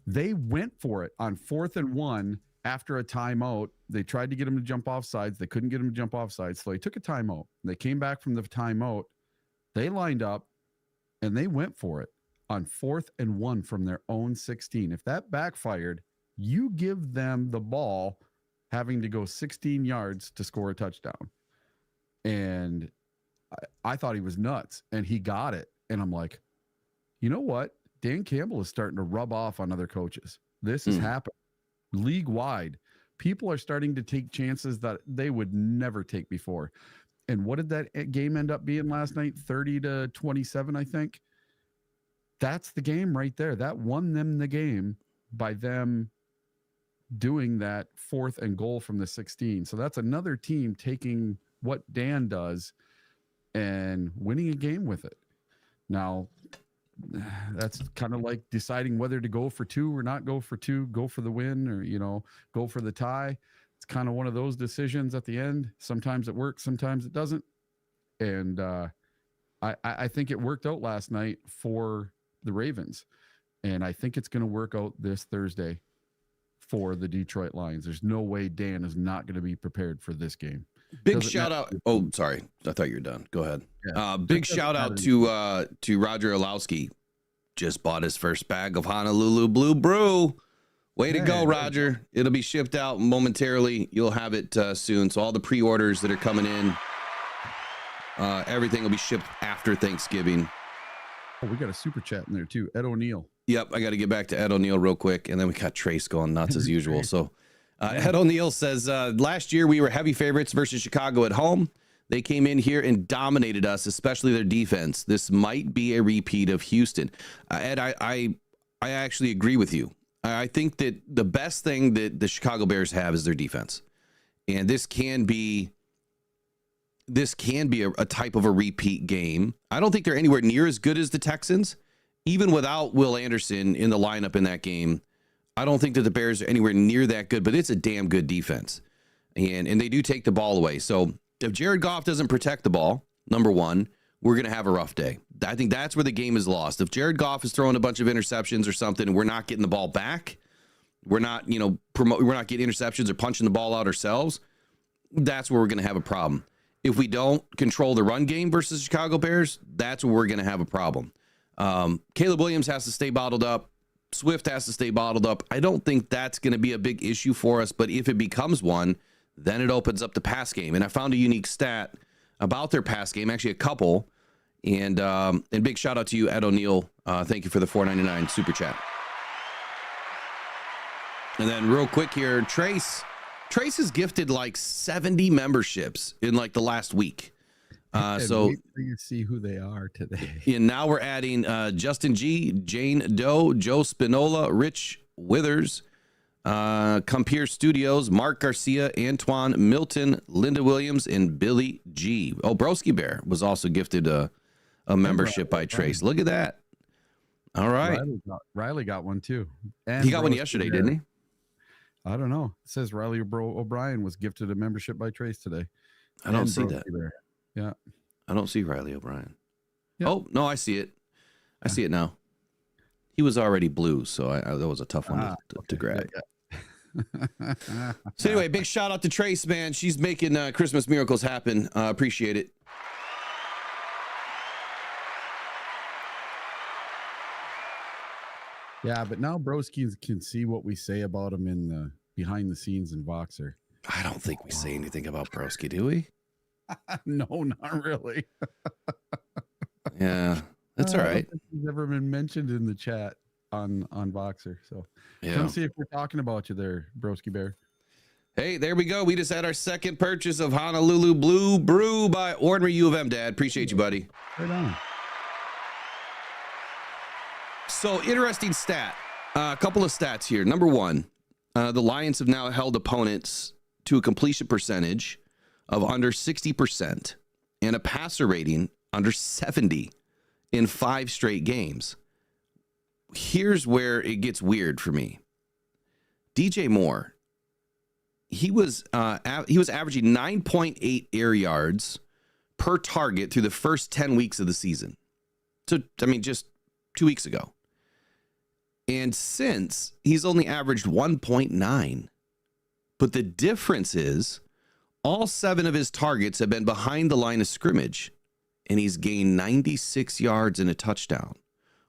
They went for it on 4th and 1. After a timeout, they tried to get him to jump off sides. They couldn't get him to jump off sides. So they took a timeout. They came back from the timeout. They lined up and they went for it on 4th and 1 from their own 16. If that backfired, you give them the ball having to go 16 yards to score a touchdown. And I thought he was nuts, and he got it. And I'm like, you know what? Dan Campbell is starting to rub off on other coaches. This is happening. League wide, people are starting to take chances that they would never take before. And what did that game end up being last night? 30-27, I think. That's the game right there. That won them the game by them doing that 4th and goal from the 16. So that's another team taking what Dan does and winning a game with it. Now, that's kind of like deciding whether to go for 2 or not go for 2, go for the win, or, go for the tie. It's kind of one of those decisions at the end. Sometimes it works, sometimes it doesn't. And I think it worked out last night for the Ravens. And I think it's going to work out this Thursday for the Detroit Lions. There's no way Dan is not going to be prepared for this game. Big shout out. Oh, sorry. I thought you were done. Go ahead. Yeah. Big shout out to Roger Olowski. Just bought his first bag of Honolulu Blue Brew. Way to go, Roger. It'll be shipped out momentarily. You'll have it soon. So all the pre-orders that are coming in, everything will be shipped after Thanksgiving. Oh, we got a super chat in there too. Ed O'Neill. Yep. I got to get back to Ed O'Neill real quick. And then we got Trace going nuts as usual. So Ed O'Neill says, last year we were heavy favorites versus Chicago at home. They came in here and dominated us, especially their defense. This might be a repeat of Houston. Ed, I actually agree with you. I think that the best thing that the Chicago Bears have is their defense. And this can be a type of a repeat game. I don't think they're anywhere near as good as the Texans. Even without Will Anderson in the lineup in that game, I don't think that the Bears are anywhere near that good, but it's a damn good defense. And they do take the ball away. So if Jared Goff doesn't protect the ball, number one, we're going to have a rough day. I think that's where the game is lost. If Jared Goff is throwing a bunch of interceptions or something, and we're not getting the ball back, we're not, we're not getting interceptions or punching the ball out ourselves, that's where we're going to have a problem. If we don't control the run game versus Chicago Bears, that's where we're going to have a problem. Caleb Williams has to stay bottled up. Swift has to stay bottled up. I don't think that's going to be a big issue for us, but if it becomes one, then it opens up the pass game. And I found a unique stat about their pass game, actually a couple. And big shout out to you, Ed O'Neill. Thank you for the $4.99 super chat. And then real quick here, Trace has gifted like 70 memberships in like the last week. So wait till you see who they are today. And now we're adding Justin G, Jane Doe, Joe Spinola, Rich Withers, Compier Studios, Mark Garcia, Antoine Milton, Linda Williams, and Billy G. Oh, Broski Bear was also gifted a membership by Trace. Look at that. All right. Riley got one too. And he got one yesterday, didn't he? I don't know. It says Riley O'Brien was gifted a membership by Trace today. I don't And see Brokey that. Bear. Yeah. I don't see Riley O'Brien. Yep. Oh, no, I see it. I see it now. He was already blue, so that was a tough one to grab. Yeah. So anyway, big shout out to Trace, man. She's making Christmas miracles happen. Appreciate it. Yeah, but now broskies can see what we say about him in the behind the scenes in Voxer. I don't think we say anything about Broski, do we? No, not really. Yeah, that's all I don't right. think he's ever been mentioned in the chat on Voxer. So Yeah. come see if we're talking about you there, Broski Bear. Hey, there we go. We just had our second purchase of Honolulu Blue Brew by Ordinary U of M, Dad. Appreciate you, buddy. Right on. So, interesting stat. A couple of stats here. Number one, the Lions have now held opponents to a completion percentage of under 60% and a passer rating under 70 in 5 straight games. Here's where it gets weird for me. DJ Moore, he was averaging 9.8 air yards per target through the first 10 weeks of the season. So, I mean, just 2 weeks ago. And since, he's only averaged 1.9. But the difference is all 7 of his targets have been behind the line of scrimmage, and he's gained 96 yards and a touchdown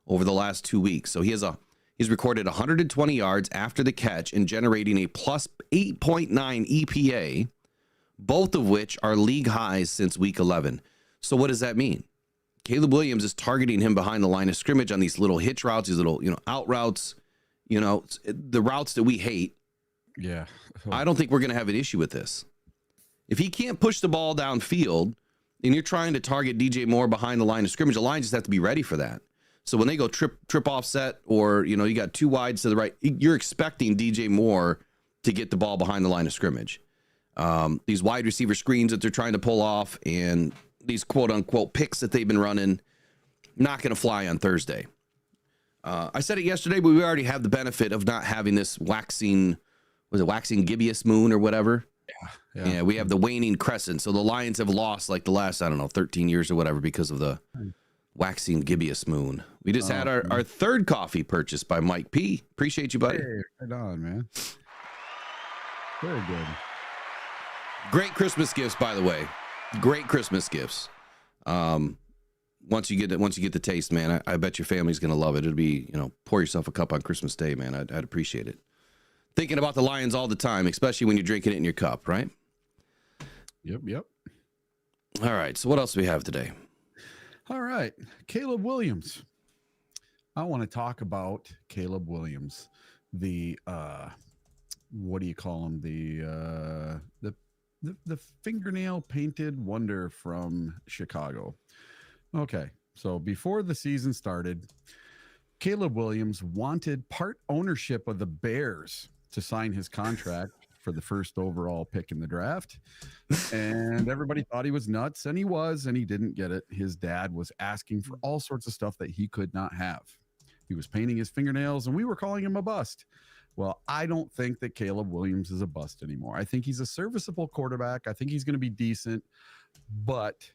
over the last 2 weeks. So he's recorded 120 yards after the catch and generating a plus 8.9 EPA, both of which are league highs since week 11. So what does that mean? Caleb Williams is targeting him behind the line of scrimmage on these little hitch routes, these little, out routes, the routes that we hate. Yeah. I don't think we're going to have an issue with this. If he can't push the ball downfield and you're trying to target DJ Moore behind the line of scrimmage, the line just have to be ready for that. So when they go trip offset, or, you got 2 wides to the right, you're expecting DJ Moore to get the ball behind the line of scrimmage. These wide receiver screens that they're trying to pull off and these quote unquote picks that they've been running, not going to fly on Thursday. I said it yesterday, but we already have the benefit of not having this waxing gibbous moon or whatever. Yeah, we have the waning crescent. So the Lions have lost like the last, 13 years or whatever because of the waxing gibbous moon. We just had our third coffee purchased by Mike P. Appreciate you, buddy. Hey, right on, man. Very good. Great Christmas gifts, by the way. Great Christmas gifts. Once you get the taste, man, I bet your family's gonna love it. It'll be, pour yourself a cup on Christmas Day, man. I'd appreciate it. Thinking about the Lions all the time, especially when you're drinking it in your cup, right? Yep. All right. So what else do we have today? All right. Caleb Williams. I want to talk about Caleb Williams. The what do you call him? The fingernail painted wonder from Chicago. Okay. So before the season started, Caleb Williams wanted part ownership of the Bears to sign his contract for the first overall pick in the draft. And everybody thought he was nuts, and he was, and he didn't get it. His dad was asking for all sorts of stuff that he could not have. He was painting his fingernails, and we were calling him a bust. Well, I don't think that Caleb Williams is a bust anymore. I think he's a serviceable quarterback. I think he's going to be decent, but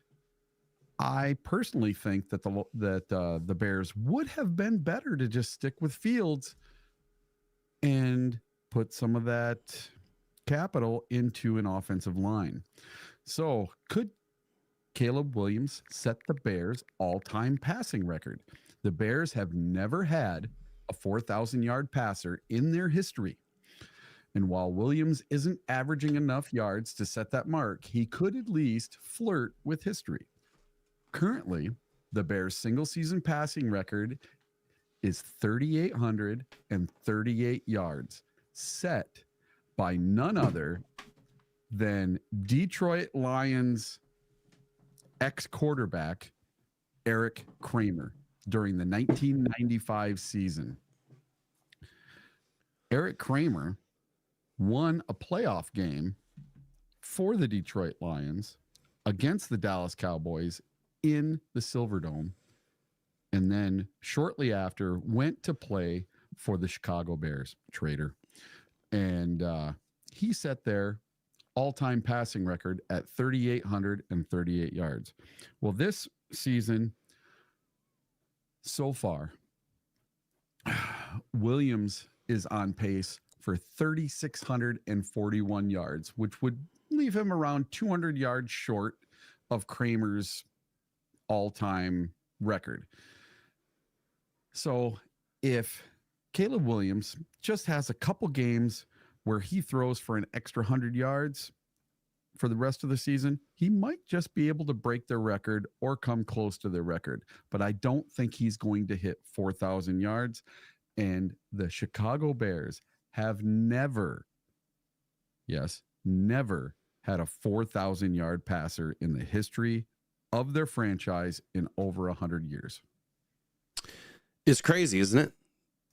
I personally think that the Bears would have been better to just stick with Fields and put some of that capital into an offensive line. So could Caleb Williams set the Bears all-time passing record? The Bears have never had a 4,000-yard passer in their history. And while Williams isn't averaging enough yards to set that mark, he could at least flirt with history. Currently, the Bears' single-season passing record is 3,838 yards, set by none other than Detroit Lions ex-quarterback Eric Kramer during the 1995 season. Eric Kramer won a playoff game for the Detroit Lions against the Dallas Cowboys in the Silverdome, and then shortly after went to play for the Chicago Bears. Traitor. And he sat there all-time passing record at 3,838 yards. Well, this season so far, Williams is on pace for 3,641 yards, which would leave him around 200 yards short of Kramer's all-time record. So if Caleb Williams just has a couple games where he throws for an extra 100 yards for the rest of the season, he might just be able to break their record or come close to their record. But I don't think he's going to hit 4,000 yards. And the Chicago Bears have never had a 4,000-yard passer in the history of their franchise in over 100 years. It's crazy, isn't it?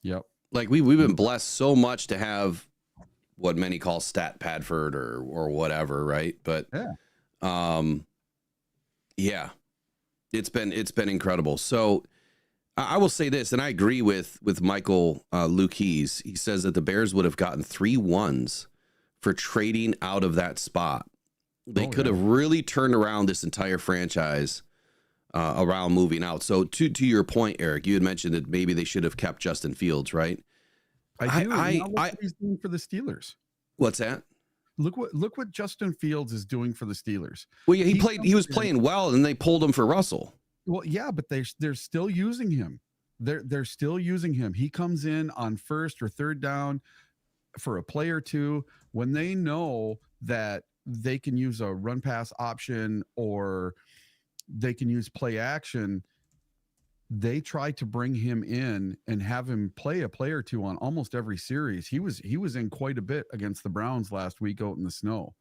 Yep. Like we've been blessed so much to have what many call stat Padford or whatever, right? But yeah, it's been incredible. So I will say this, and I agree with Michael Lukes. He says that the Bears would have gotten 3 1s for trading out of that spot. They could have really turned around this entire franchise around moving out. So to your point, Eric, you had mentioned that maybe they should have kept Justin Fields, right? What he's doing for the Steelers. What's that? Look what Justin Fields is doing for the Steelers. Well, yeah, he was playing well, and they pulled him for Russell. Well, yeah, but they're still using him. They're still using him. He comes in on first or third down for a play or two when they know that they can use a run pass option or they can use play action. They try to bring him in and have him play a play or two on almost every series. He was in quite a bit against the Browns last week out in the snow.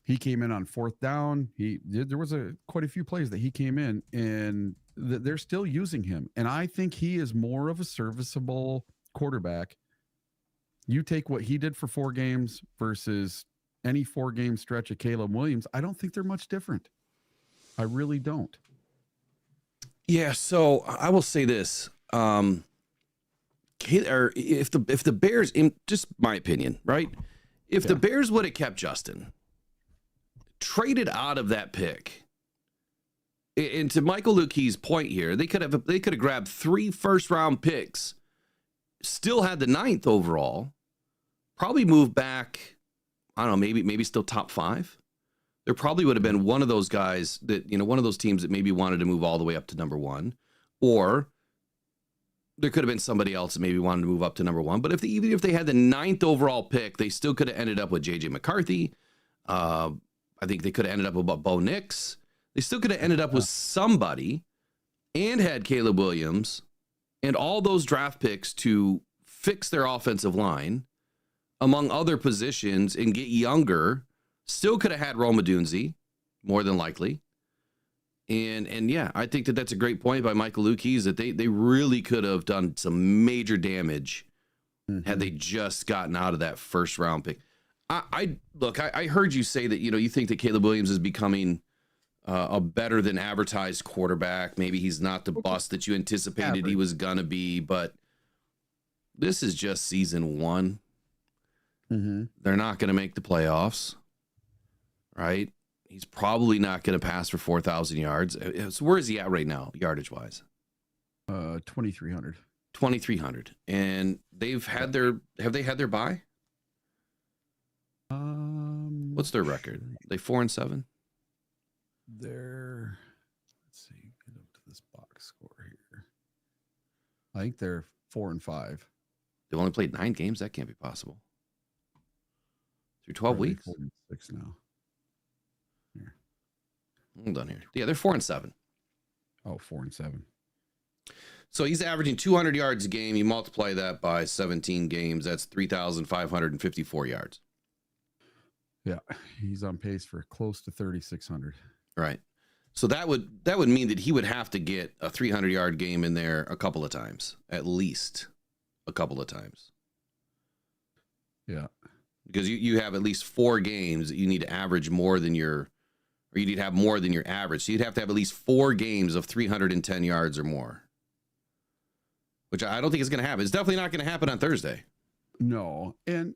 He came in on fourth down. There was quite a few plays that he came in, and they're still using him. And I think he is more of a serviceable quarterback. You take what he did for 4 games versus any 4-game stretch of Caleb Williams, I don't think they're much different. I really don't. Yeah, so I will say this: if the Bears, in just my opinion, right? If the Bears would have kept Justin, traded out of that pick, and to Michael Lukes' point here, they could have grabbed 3 first-round picks, still had the 9th overall, probably moved back. I don't know, maybe still top 5. There probably would have been one of those guys that, one of those teams that maybe wanted to move all the way up to number 1, or there could have been somebody else that maybe wanted to move up to number 1. But even if they had the 9th overall pick, they still could have ended up with J.J. McCarthy. I think they could have ended up with Bo Nix. They still could have ended up with somebody and had Caleb Williams and all those draft picks to fix their offensive line, among other positions, and get younger. Still could have had Rome Odunze, more than likely. And yeah, I think that's a great point by Michael Lukes, that they really could have done some major damage had they just gotten out of that first round pick. I heard you say that, you think that Caleb Williams is becoming a better than advertised quarterback. Maybe he's not the bust that you anticipated he was going to be, but this is just season 1. They're not going to make the playoffs. Right? He's probably not going to pass for 4,000 yards. So where is he at right now, yardage wise? 2,300. 2,300. And have they had their bye? What's their record? They 4-7? Let's see, get up to this box score here. I think they're 4-5. They've only played 9 games. That can't be possible. Through 12 weeks? 6 now. Hold on here. Yeah, they're 4-7. Oh, 4-7. So he's averaging 200 yards a game. You multiply that by 17 games, that's 3,554 yards. Yeah, he's on pace for close to 3,600. Right. So that would mean that he would have to get a 300-yard game in there a couple of times, at least a couple of times. Yeah. Because you have at least 4 games that you need to average more than you need to have more than your average. So you'd have to have at least 4 games of 310 yards or more, which I don't think is going to happen. It's definitely not going to happen on Thursday. No. And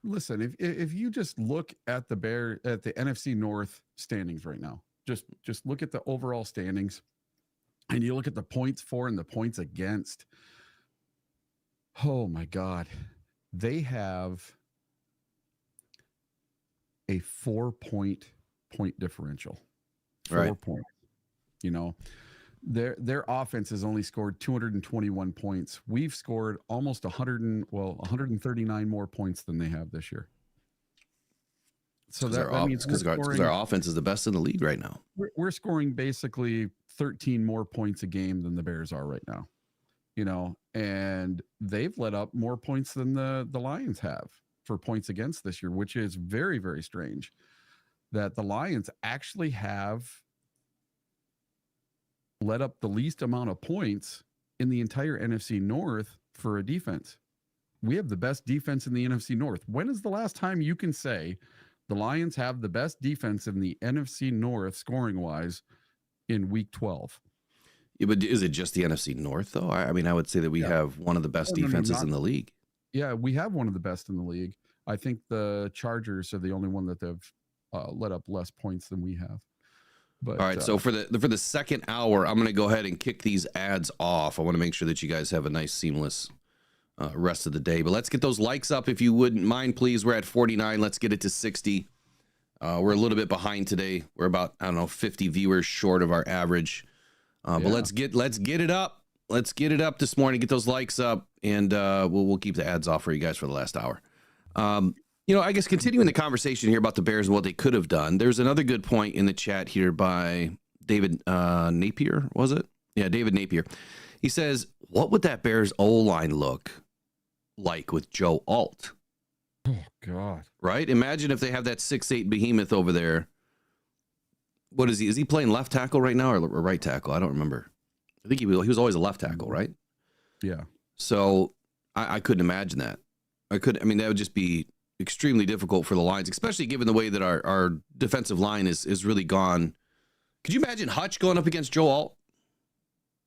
listen, if you just look at the NFC North standings right now, just look at the overall standings, and you look at the points for and the points against. Oh my God, they have a 4-point differential. 4 points. You know, their offense has only scored 221 points. We've scored almost 139 more points than they have this year. So that means because our offense is the best in the league right now. We're scoring basically 13 more points a game than the Bears are right now. You know, and they've let up more points than the Lions have for points against this year, which is very, very strange that the Lions actually have let up the least amount of points in the entire NFC North for a defense. We have the best defense in the NFC North. When is the last time you can say the Lions have the best defense in the NFC North scoring wise in week 12? Yeah, but is it just the NFC North though? I mean, I would say that we have one of the best defenses in the league. Yeah, we have one of the best in the league. I think the Chargers are the only one that have let up less points than we have. But, all right, so for the second hour, I'm going to go ahead and kick these ads off. I want to make sure that you guys have a nice, seamless rest of the day. But let's get those likes up if you wouldn't mind, please. We're at 49. Let's get it to 60. We're a little bit behind today. We're about, I don't know, 50 viewers short of our average. But let's get it up. Let's get it up this morning. Get those likes up, and we'll keep the ads off for you guys for the last hour. You know, I guess continuing the conversation here about the Bears and what they could have done, there's another good point in the chat here by David Napier, was it? Yeah, David Napier. He says, what would that Bears O-line look like with Joe Alt? Oh, God. Right? Imagine if they have that 6'8" behemoth over there. What is he? Is he playing left tackle right now or right tackle? I don't remember. I think he was always a left tackle, right? Yeah. So I couldn't imagine that. I mean, that would just be extremely difficult for the Lions, especially given the way that our defensive line is really gone. Could you imagine Hutch going up against Joe Alt?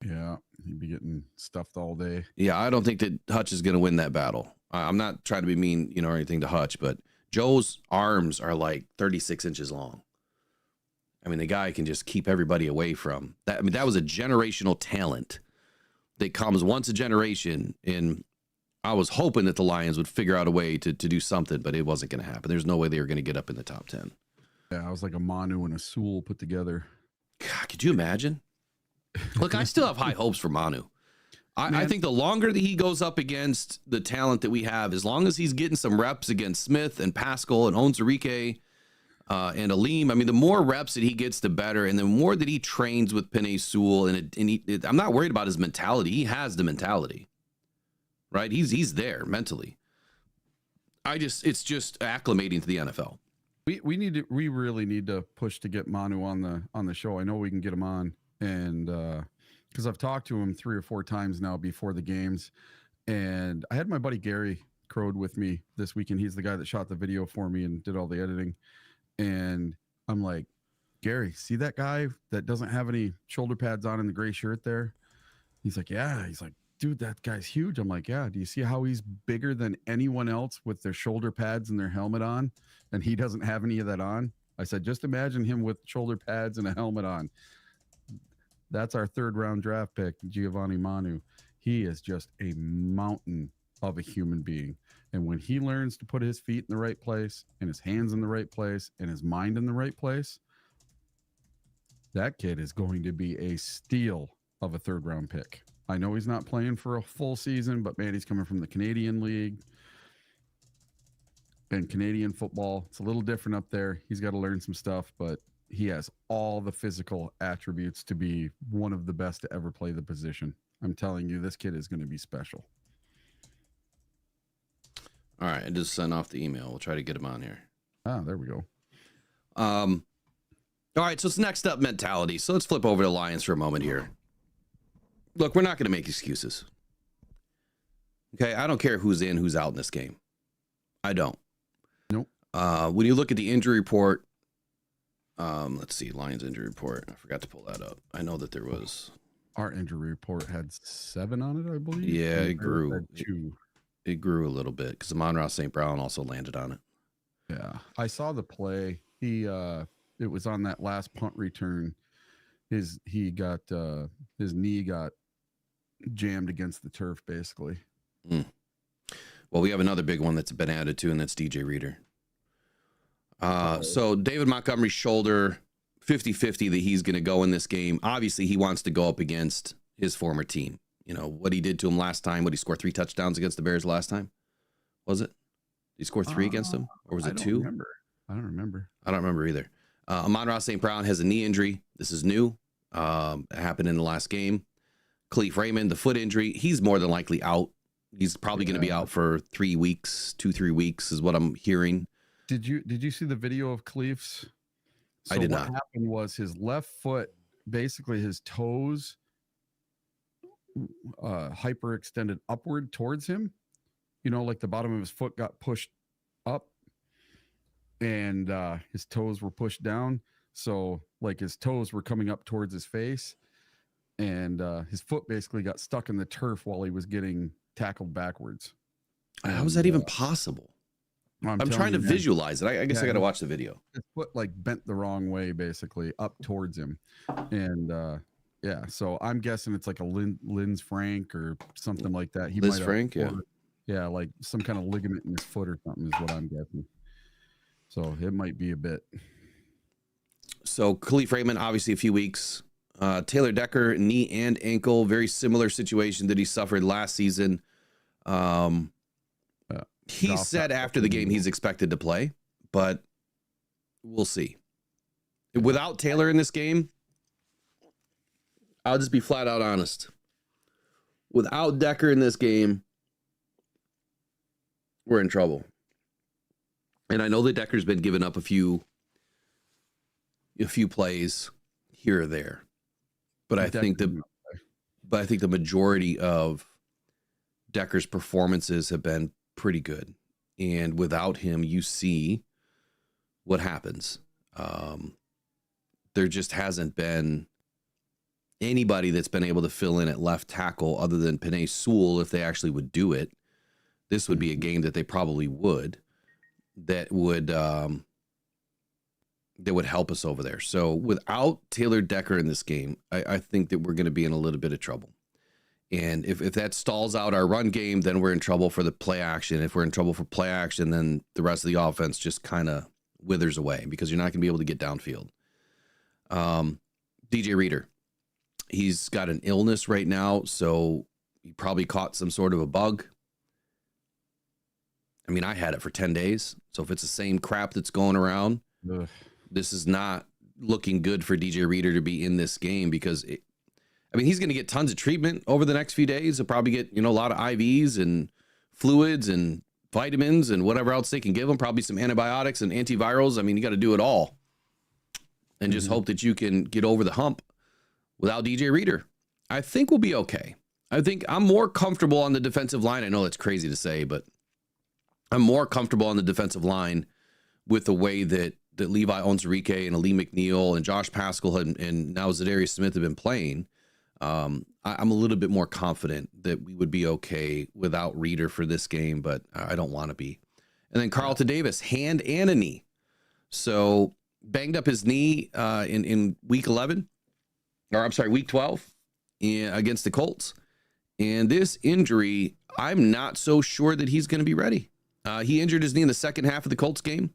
Yeah, he'd be getting stuffed all day. Yeah, I don't think that Hutch is going to win that battle. I'm not trying to be mean, you know, or anything to Hutch, but Joe's arms are like 36 inches long. I mean, the guy can just keep everybody away from that. I mean, that was a generational talent that comes once a generation, and I was hoping that the Lions would figure out a way to do something, but it wasn't going to happen. There's no way they were going to get up in the top 10. Yeah, I was like a Manu and a Sewell put together. God, could you imagine? Look, I still have high hopes for Manu. I think the longer that he goes up against the talent that we have, as long as he's getting some reps against Smith and Pascal and Onwuzurike and Aleem, I mean, the more reps that he gets, the better. And the more that he trains with Penei Sewell, I'm not worried about his mentality. He has the mentality. Right, he's there mentally. It's just acclimating to the NFL. We really need to push to get Manu on the show. I know we can get him on, and because I've talked to him 3 or 4 times now before the games, and I had my buddy Gary Crode with me this weekend. He's the guy that shot the video for me and did all the editing, and I'm like, Gary, see that guy that doesn't have any shoulder pads on in the gray shirt there? He's like, yeah. He's like, dude, that guy's huge. I'm like, yeah. Do you see how he's bigger than anyone else with their shoulder pads and their helmet on? And he doesn't have any of that on. I said, just imagine him with shoulder pads and a helmet on. That's our 3rd round draft pick, Giovanni Manu. He is just a mountain of a human being. And when he learns to put his feet in the right place and his hands in the right place and his mind in the right place, that kid is going to be a steal of a 3rd round pick. I know he's not playing for a full season, but man, he's coming from the Canadian League and Canadian football. It's a little different up there. He's got to learn some stuff, but he has all the physical attributes to be one of the best to ever play the position. I'm telling you, this kid is going to be special. All right, I just sent off the email. We'll try to get him on here. Ah, there we go. All right, so it's next up mentality. So let's flip over to Lions for a moment here. Look, we're not going to make excuses. Okay, I don't care who's in, who's out in this game. I don't. Nope. When you look at the injury report, let's see, Lions injury report. I forgot to pull that up. I know that there was. Our injury report had 7 on it, I believe. Yeah, it grew. Had 2. it grew a little bit because Amon-Ra St. Brown also landed on it. Yeah, I saw the play. It was on that last punt return. His knee got jammed against the turf, basically. Well, we have another big one that's been added to, and that's DJ Reader. So David Montgomery's shoulder, 50-50 that he's going to go in this game. Obviously, he wants to go up against his former team. You know, what he did to him last time. What he scored 3 touchdowns against the Bears last time? Was it? Did he score 3 against them? Or was it 2? I don't remember. I don't remember either. Amon-Ra St. Brown has a knee injury. This is new. It happened in the last game. Khalif Raymond, the foot injury. He's more than likely out. He's probably going to be out for 3 weeks, 2-3 weeks is what I'm hearing. Did you see the video of Khalif's? I did not. What happened was his left foot, basically his toes, hyperextended upward towards him. You know, like the bottom of his foot got pushed up, and his toes were pushed down. So, like, his toes were coming up towards his face, and his foot basically got stuck in the turf while he was getting tackled backwards. How is that even possible? I'm trying to visualize it. I guess I got to watch the video. His foot like bent the wrong way, basically up towards him, and yeah. So I'm guessing it's like a Linz Frank or something like that. Liz Frank, yeah, like some kind of ligament in his foot or something is what I'm guessing. So it might be a bit. So Khalif Raymond, obviously a few weeks. Taylor Decker, knee and ankle, very similar situation that he suffered last season. He said after the game he's expected to play, but we'll see. Without Taylor in this game, I'll just be flat out honest. Without Decker in this game, we're in trouble. And I know that Decker's been giving up a few plays here or there. But I think the majority of Decker's performances have been pretty good. And without him, you see what happens. There just hasn't been anybody that's been able to fill in at left tackle other than Penei Sewell. If they actually would do it, this would be a game that they probably would. That would help us over there. So without Taylor Decker in this game, I think that we're going to be in a little bit of trouble. And if that stalls out our run game, then we're in trouble for the play action. If we're in trouble for play action, then the rest of the offense just kind of withers away because you're not going to be able to get downfield. DJ Reader, he's got an illness right now, so he probably caught some sort of a bug. I mean, I had it for 10 days. So if it's the same crap that's going around, this is not looking good for DJ Reader to be in this game because he's going to get tons of treatment over the next few days. He'll probably get, a lot of IVs and fluids and vitamins and whatever else they can give him, probably some antibiotics and antivirals. I mean, you got to do it all and just hope that you can get over the hump without DJ Reader. I think we'll be okay. I think I'm more comfortable on the defensive line. I know that's crazy to say, but I'm more comfortable on the defensive line with the way that Levi Onwuzurike and Ali McNeil and Josh Paschal and now Zadarius Smith have been playing. I'm a little bit more confident that we would be okay without Reader for this game, but I don't want to be. And then Carlton Davis, hand and a knee. So banged up his knee in week 11, or I'm sorry, week 12 against the Colts. And this injury, I'm not so sure that he's going to be ready. He injured his knee in the second half of the Colts game,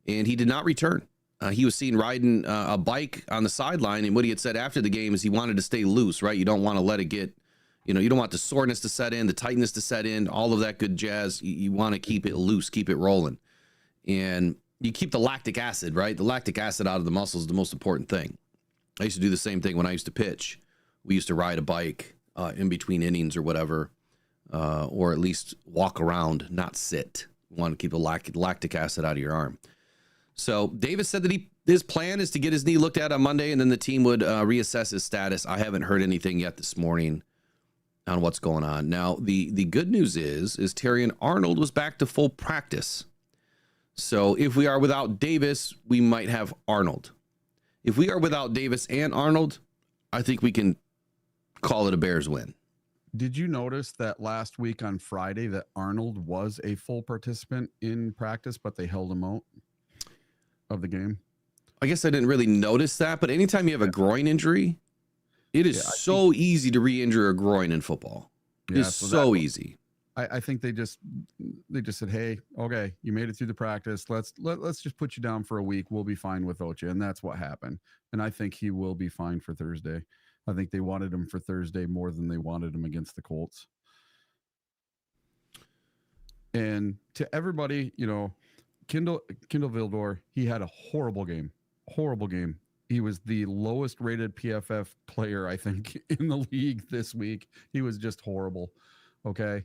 and he did not return. He was seen riding a bike on the sideline, and what he had said after the game is he wanted to stay loose, right? You don't want to let it get, you don't want the soreness to set in, the tightness to set in, all of that good jazz. You want to keep it loose, keep it rolling. And you keep the lactic acid, right? The lactic acid out of the muscle is the most important thing. I used to do the same thing when I used to pitch. We used to ride a bike in between innings or whatever, or at least walk around, not sit. You want to keep the lactic acid out of your arm. So Davis said that his plan is to get his knee looked at on Monday, and then the team would reassess his status. I haven't heard anything yet this morning on what's going on. Now, the good news is Terrion Arnold was back to full practice. So if we are without Davis, we might have Arnold. If we are without Davis and Arnold, I think we can call it a Bears win. Did you notice that last week on Friday that Arnold was a full participant in practice, but they held him out of the game? I guess I didn't really notice that, but anytime you have a groin injury, it is so easy to re-injure a groin in football. It's so easy. I think they just said, hey, okay, you made it through the practice. Let's just put you down for a week. We'll be fine without you. And that's what happened. And I think he will be fine for Thursday. I think they wanted him for Thursday more than they wanted him against the Colts. And to everybody, you know, Kindle Vildor, he had a horrible game. He was the lowest rated PFF player, I think, in the league this week. He was just horrible. Okay.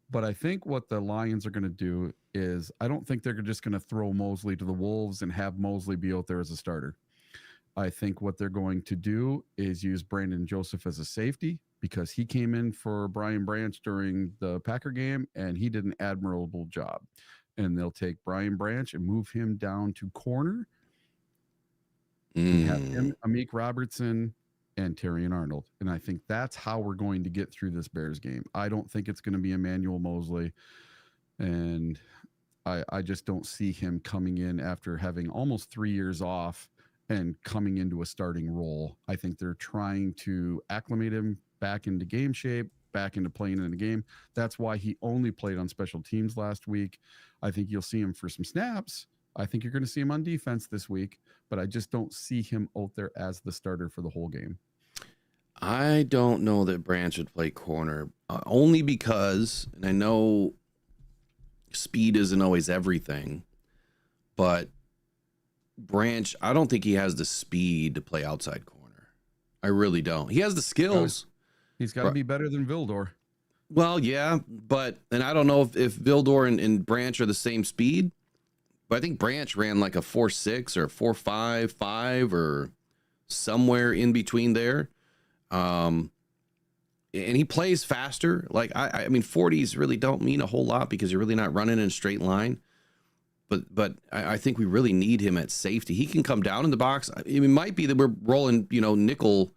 But I think what the Lions are going to do is I don't think they're just going to throw Mosley to the Wolves and have Mosley be out there as a starter. I think what they're going to do is use Brandon Joseph as a safety because he came in for Brian Branch during the Packer game and he did an admirable job. And they'll take Brian Branch and move him down to corner and have him, Amik Robertson, and Terrion Arnold. And I think that's how we're going to get through this Bears game. I don't think it's going to be Emmanuel Mosley. And I just don't see him coming in after having almost 3 years off and coming into a starting role. I think they're trying to acclimate him back into game shape, back into playing in the game. That's why he only played on special teams last week. I think you'll see him for some snaps. I think you're going to see him on defense this week, but I just don't see him out there as the starter for the whole game. I don't know that Branch would play corner, only because, and I know speed isn't always everything, but Branch, I don't think he has the speed to play outside corner. I really don't. He has the skills. He's got to be better than Vildor. Well, yeah, and I don't know if Vildor and Branch are the same speed, but I think Branch ran like a 4.6 or 4.5 or somewhere in between there. And he plays faster. Like, I mean, 40s really don't mean a whole lot because you're really not running in a straight line. But I think we really need him at safety. He can come down in the box. It might be that we're rolling, nickel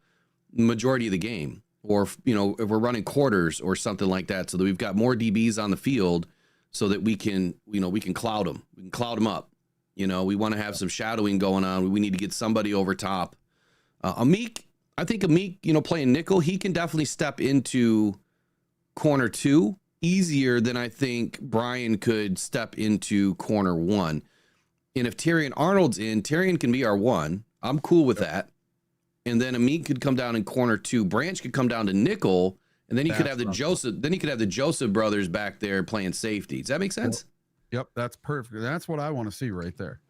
majority of the game, or, if we're running quarters or something like that, so that we've got more DBs on the field so that we can cloud them. We can cloud them up. We want to have some shadowing going on. We need to get somebody over top. Amik, I think Amik, playing nickel, he can definitely step into corner 2 easier than I think Brian could step into corner 1. And if Terrion Arnold's in, Terrion can be our 1. I'm cool with that. And then Amik could come down in corner 2. Branch could come down to nickel, and then he could have the Joseph. Then he could have the Joseph brothers back there playing safety. Does that make sense? Yep, that's perfect. That's what I want to see right there.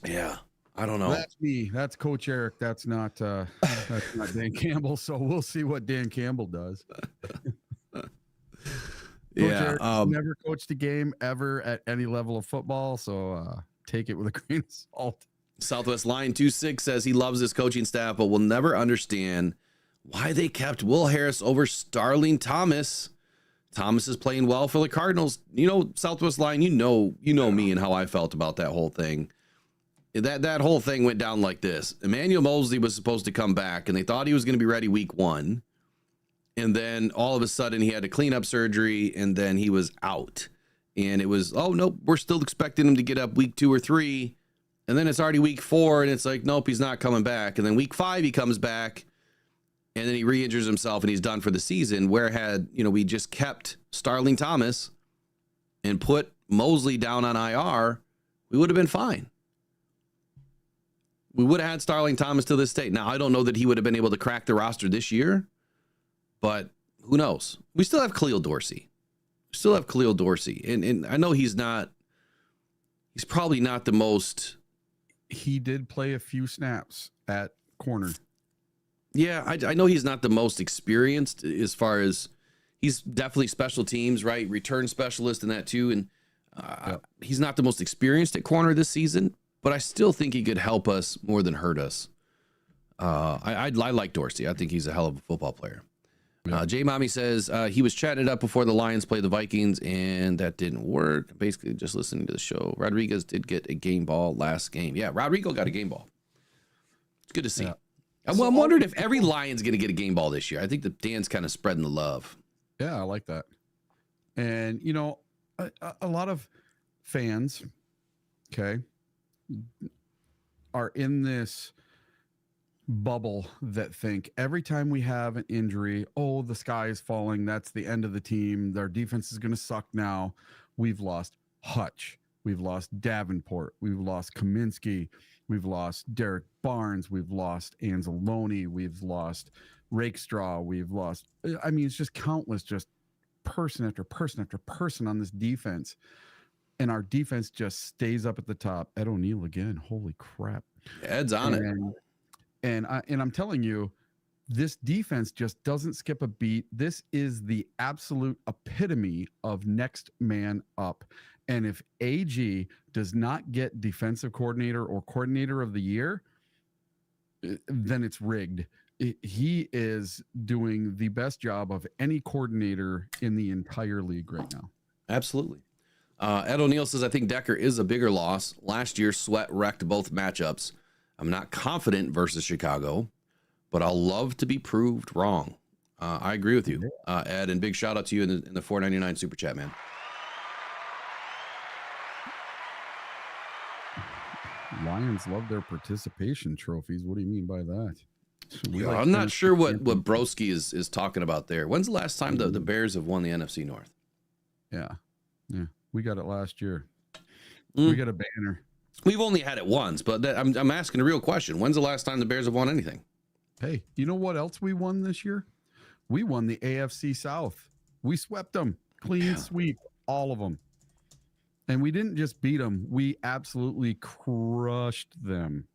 Yeah, I don't know. That's me. That's Coach Eric. That's not Dan Campbell. So we'll see what Dan Campbell does. Yeah, never coached a game ever at any level of football, so take it with a grain of salt. Southwest Line 26 says he loves his coaching staff, but will never understand why they kept Will Harris over Starling Thomas. Thomas is playing well for the Cardinals. Southwest Line, you know me and how I felt about that whole thing. That whole thing went down like this. Emmanuel Mosley was supposed to come back, and they thought he was going to be ready week 1. And then all of a sudden he had a cleanup surgery, and then he was out. And it was, oh, nope, we're still expecting him to get up week 2 or 3. And then it's already week 4, and it's like, nope, he's not coming back. And then week 5 he comes back, and then he re-injures himself, and he's done for the season. Where had, we just kept Starling Thomas and put Mosley down on IR, we would have been fine. We would have had Starling Thomas to this day. Now, I don't know that he would have been able to crack the roster this year, but who knows? We still have Khalil Dorsey. And I know he's probably not the most. He did play a few snaps at corner. Yeah, I know he's not the most experienced as far as he's definitely special teams, right? Return specialist and that too. And he's not the most experienced at corner this season, but I still think he could help us more than hurt us. I like Dorsey. I think he's a hell of a football player. J Mommy says he was chatting it up before the Lions played the Vikings, and that didn't work. Basically, just listening to the show. Rodriguez did get a game ball last game. Yeah, Rodrigo got a game ball. It's good to see. I'm wondering if every Lion's going to get a game ball this year. I think that Dan's kind of spreading the love. Yeah, I like that. And, you know, a lot of fans, okay, are in this bubble that think every time we have an injury, oh, the sky is falling. That's the end of the team. Their defense is going to suck now. We've lost Hutch. We've lost Davenport. We've lost Kaminsky. We've lost Derek Barnes. We've lost Anzalone. We've lost Rakestraw. We've lost, I mean, it's just countless, just person after person after person on this defense. And our defense just stays up at the top. Ed O'Neill again. Holy crap. Ed's on it. And I'm telling you, this defense just doesn't skip a beat. This is the absolute epitome of next man up. And if AG does not get defensive coordinator or coordinator of the year, then it's rigged. He is doing the best job of any coordinator in the entire league right now. Absolutely. Ed O'Neill says, I think Decker is a bigger loss. Last year, Sweat wrecked both matchups. I'm not confident versus Chicago, but I'll love to be proved wrong. I agree with you, Ed, and big shout out to you in the $4.99 super chat, man. Lions love their participation trophies. What do you mean by that? I'm not sure what Broski is talking about there. When's the last time the Bears have won the NFC North? Yeah. We got it last year. We got a banner. We've only had it once, but I'm asking a real question. When's the last time the Bears have won anything? Hey, you know what else we won this year? We won the AFC South. We swept them. Clean sweep. All of them. And we didn't just beat them. We absolutely crushed them.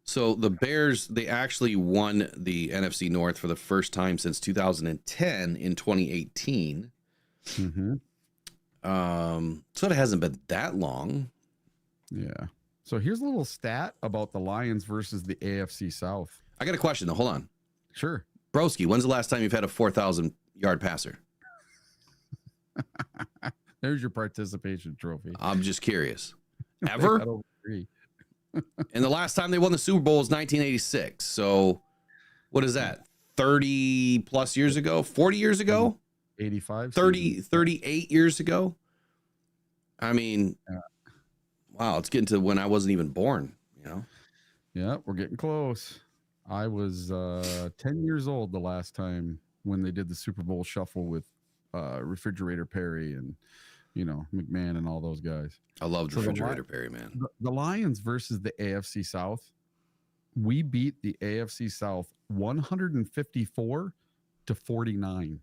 So the Bears, they actually won the NFC North for the first time since 2010 in 2018. Mm-hmm. So it hasn't been that long. Yeah. So here's a little stat about the Lions versus the AFC South. I got a question though. Hold on. Sure. Broski, when's the last time you've had a 4,000 yard passer? There's your participation trophy. I'm just curious. Ever? I don't agree. And the last time they won the Super Bowl was 1986. So what is that? 30 plus years ago? 40 years ago? 85. 38 years ago? I mean, wow, it's getting to when I wasn't even born, you know? Yeah, we're getting close. I was 10 years old the last time when they did the Super Bowl shuffle with Refrigerator Perry and, you know, McMahon and all those guys. I loved Refrigerator Perry, man. The Lions versus the AFC South, we beat the AFC South 154 to 49.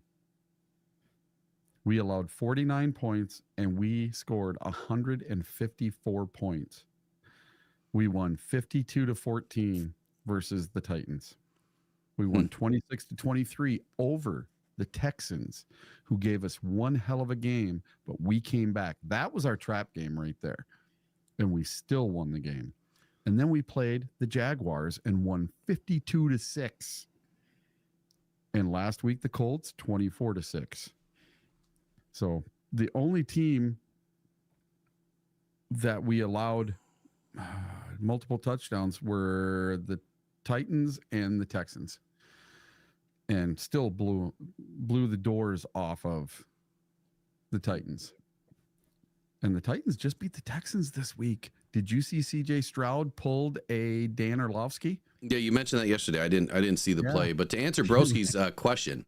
We allowed 49 points and we scored 154 points. We won 52 to 14 versus the Titans. We won 26 to 23 over the Texans, who gave us one hell of a game, but we came back. That was our trap game right there. And we still won the game. And then we played the Jaguars and won 52 to 6. And last week, the Colts, 24 to 6. So the only team that we allowed multiple touchdowns were the Titans and the Texans, and still blew the doors off of the Titans. And the Titans just beat the Texans this week. Did you see CJ Stroud pulled a Dan Orlovsky? Yeah, you mentioned that yesterday. I didn't see the play, but to answer Broski's question,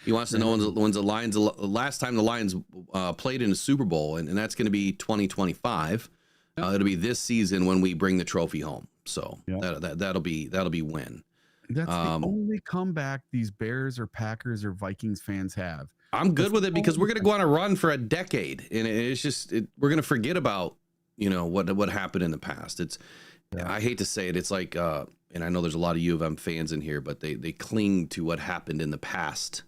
he wants to know when's the Lions, last time the Lions played in a Super Bowl, and that's going to be 2025. It'll be this season when we bring the trophy home. So that'll be when. That's the only comeback these Bears or Packers or Vikings fans have. I'm good with it because we're going to go on a run for a decade, and it's just we're going to forget about what happened in the past. I hate to say it, it's like and I know there's a lot of U of M fans in here, but they cling to what happened in the past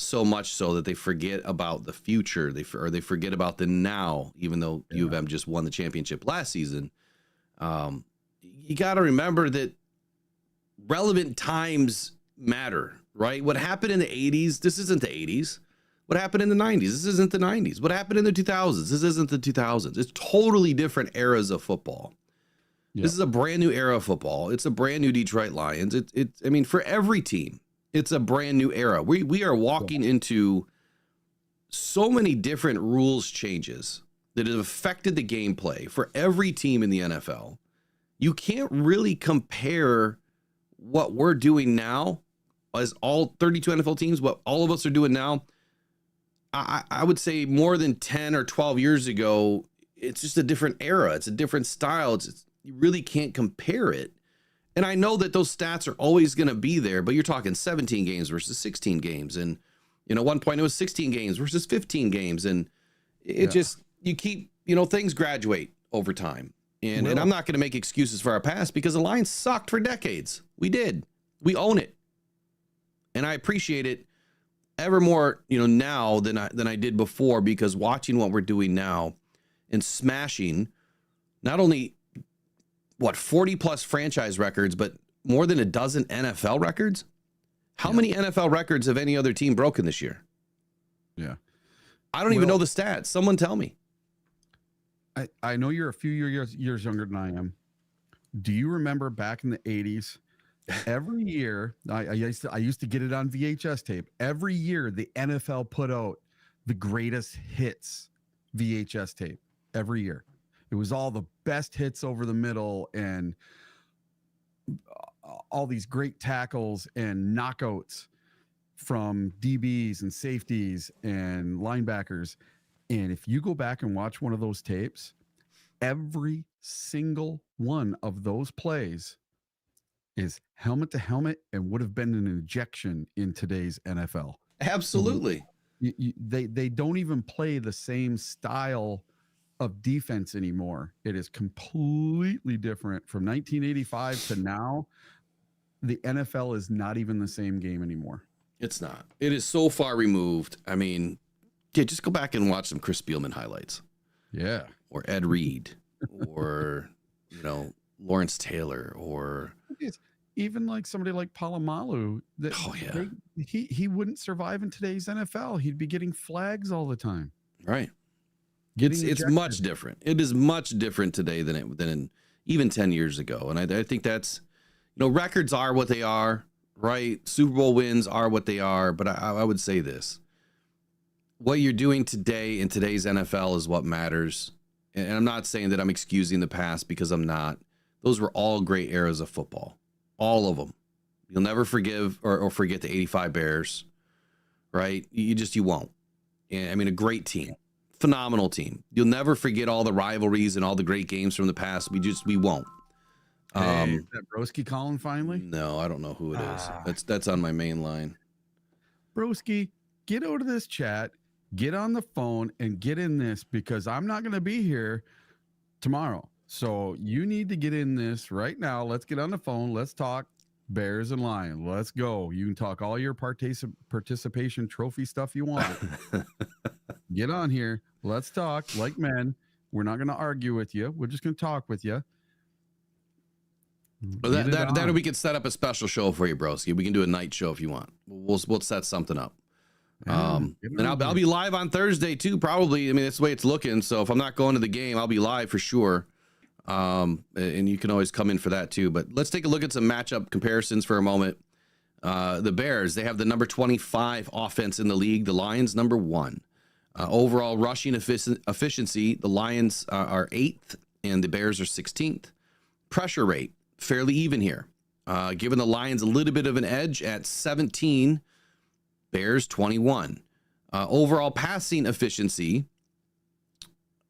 so much so that they forget about the future. They forget about the now, even though U of M just won the championship last season. You got to remember that relevant times matter, right? What happened in the 80s, this isn't the 80s. What happened in the 90s, this isn't the 90s. What happened in the 2000s, this isn't the 2000s. It's totally different eras of football. This is a brand new era of football. It's a brand new Detroit Lions. I mean, for every team, it's a brand new era. We are walking into so many different rules changes that have affected the gameplay for every team in the NFL. You can't really compare what we're doing now as all 32 NFL teams, what all of us are doing now. I would say more than 10 or 12 years ago, it's just a different era. It's a different style. You really can't compare it. And I know that those stats are always going to be there, but you're talking 17 games versus 16 games. And, at one point it was 16 games versus 15 games. And it just, you keep, things graduate over time. And I'm not going to make excuses for our past because the Lions sucked for decades. We did. We own it. And I appreciate it ever more, now than I did before, because watching what we're doing now and smashing not only 40 plus franchise records, but more than a dozen NFL records. How many NFL records have any other team broken this year? Yeah. I don't even know the stats. Someone tell me. I know you're a few years younger than I am. Do you remember back in the 80s? Every year, I used to get it on VHS tape. Every year, the NFL put out the greatest hits VHS tape. Every year, it was all the best hits over the middle and all these great tackles and knockouts from DBs and safeties and linebackers. And if you go back and watch one of those tapes, every single one of those plays is helmet to helmet and would have been an injection in today's NFL. Absolutely. They don't even play the same style of defense anymore. It is completely different from 1985 to now. The NFL is not even the same game anymore. It's not. It is so far removed. I mean, just go back and watch some Chris Spielman highlights. Yeah. Or Ed Reed or, Lawrence Taylor or even like somebody like Palomalu. He wouldn't survive in today's NFL. He'd be getting flags all the time. Right. It's much different. It is much different today than even 10 years ago. And I think that's, records are what they are, right? Super Bowl wins are what they are. But I would say this. What you're doing today in today's NFL is what matters. And I'm not saying that I'm excusing the past, because I'm not. Those were all great eras of football. All of them. You'll never forgive or forget the 85 Bears, right? You won't. And I mean, a great team. Phenomenal team. You'll never forget all the rivalries and all the great games from the past. We won't. Hey, is that Broski calling finally? No, I don't know who it is. That's on my main line. Broski, get out of this chat, get on the phone and get in this, because I'm not going to be here tomorrow. So you need to get in this right now. Let's get on the phone. Let's talk Bears and Lions. Let's go. You can talk all your participation trophy stuff you want. Get on here. Let's talk like men. We're not going to argue with you. We're just going to talk with you. That we could set up a special show for you, broski. We can do a night show if you want. We'll set something up. And I'll be live on Thursday too, probably. I mean, that's the way it's looking. So if I'm not going to the game, I'll be live for sure. And you can always come in for that too. But let's take a look at some matchup comparisons for a moment. The Bears, they have the number 25 offense in the league. The Lions, number 1. Overall rushing efficiency, the Lions are 8th and the Bears are 16th. Pressure rate, fairly even here. Giving the Lions a little bit of an edge at 17, Bears 21. Overall passing efficiency.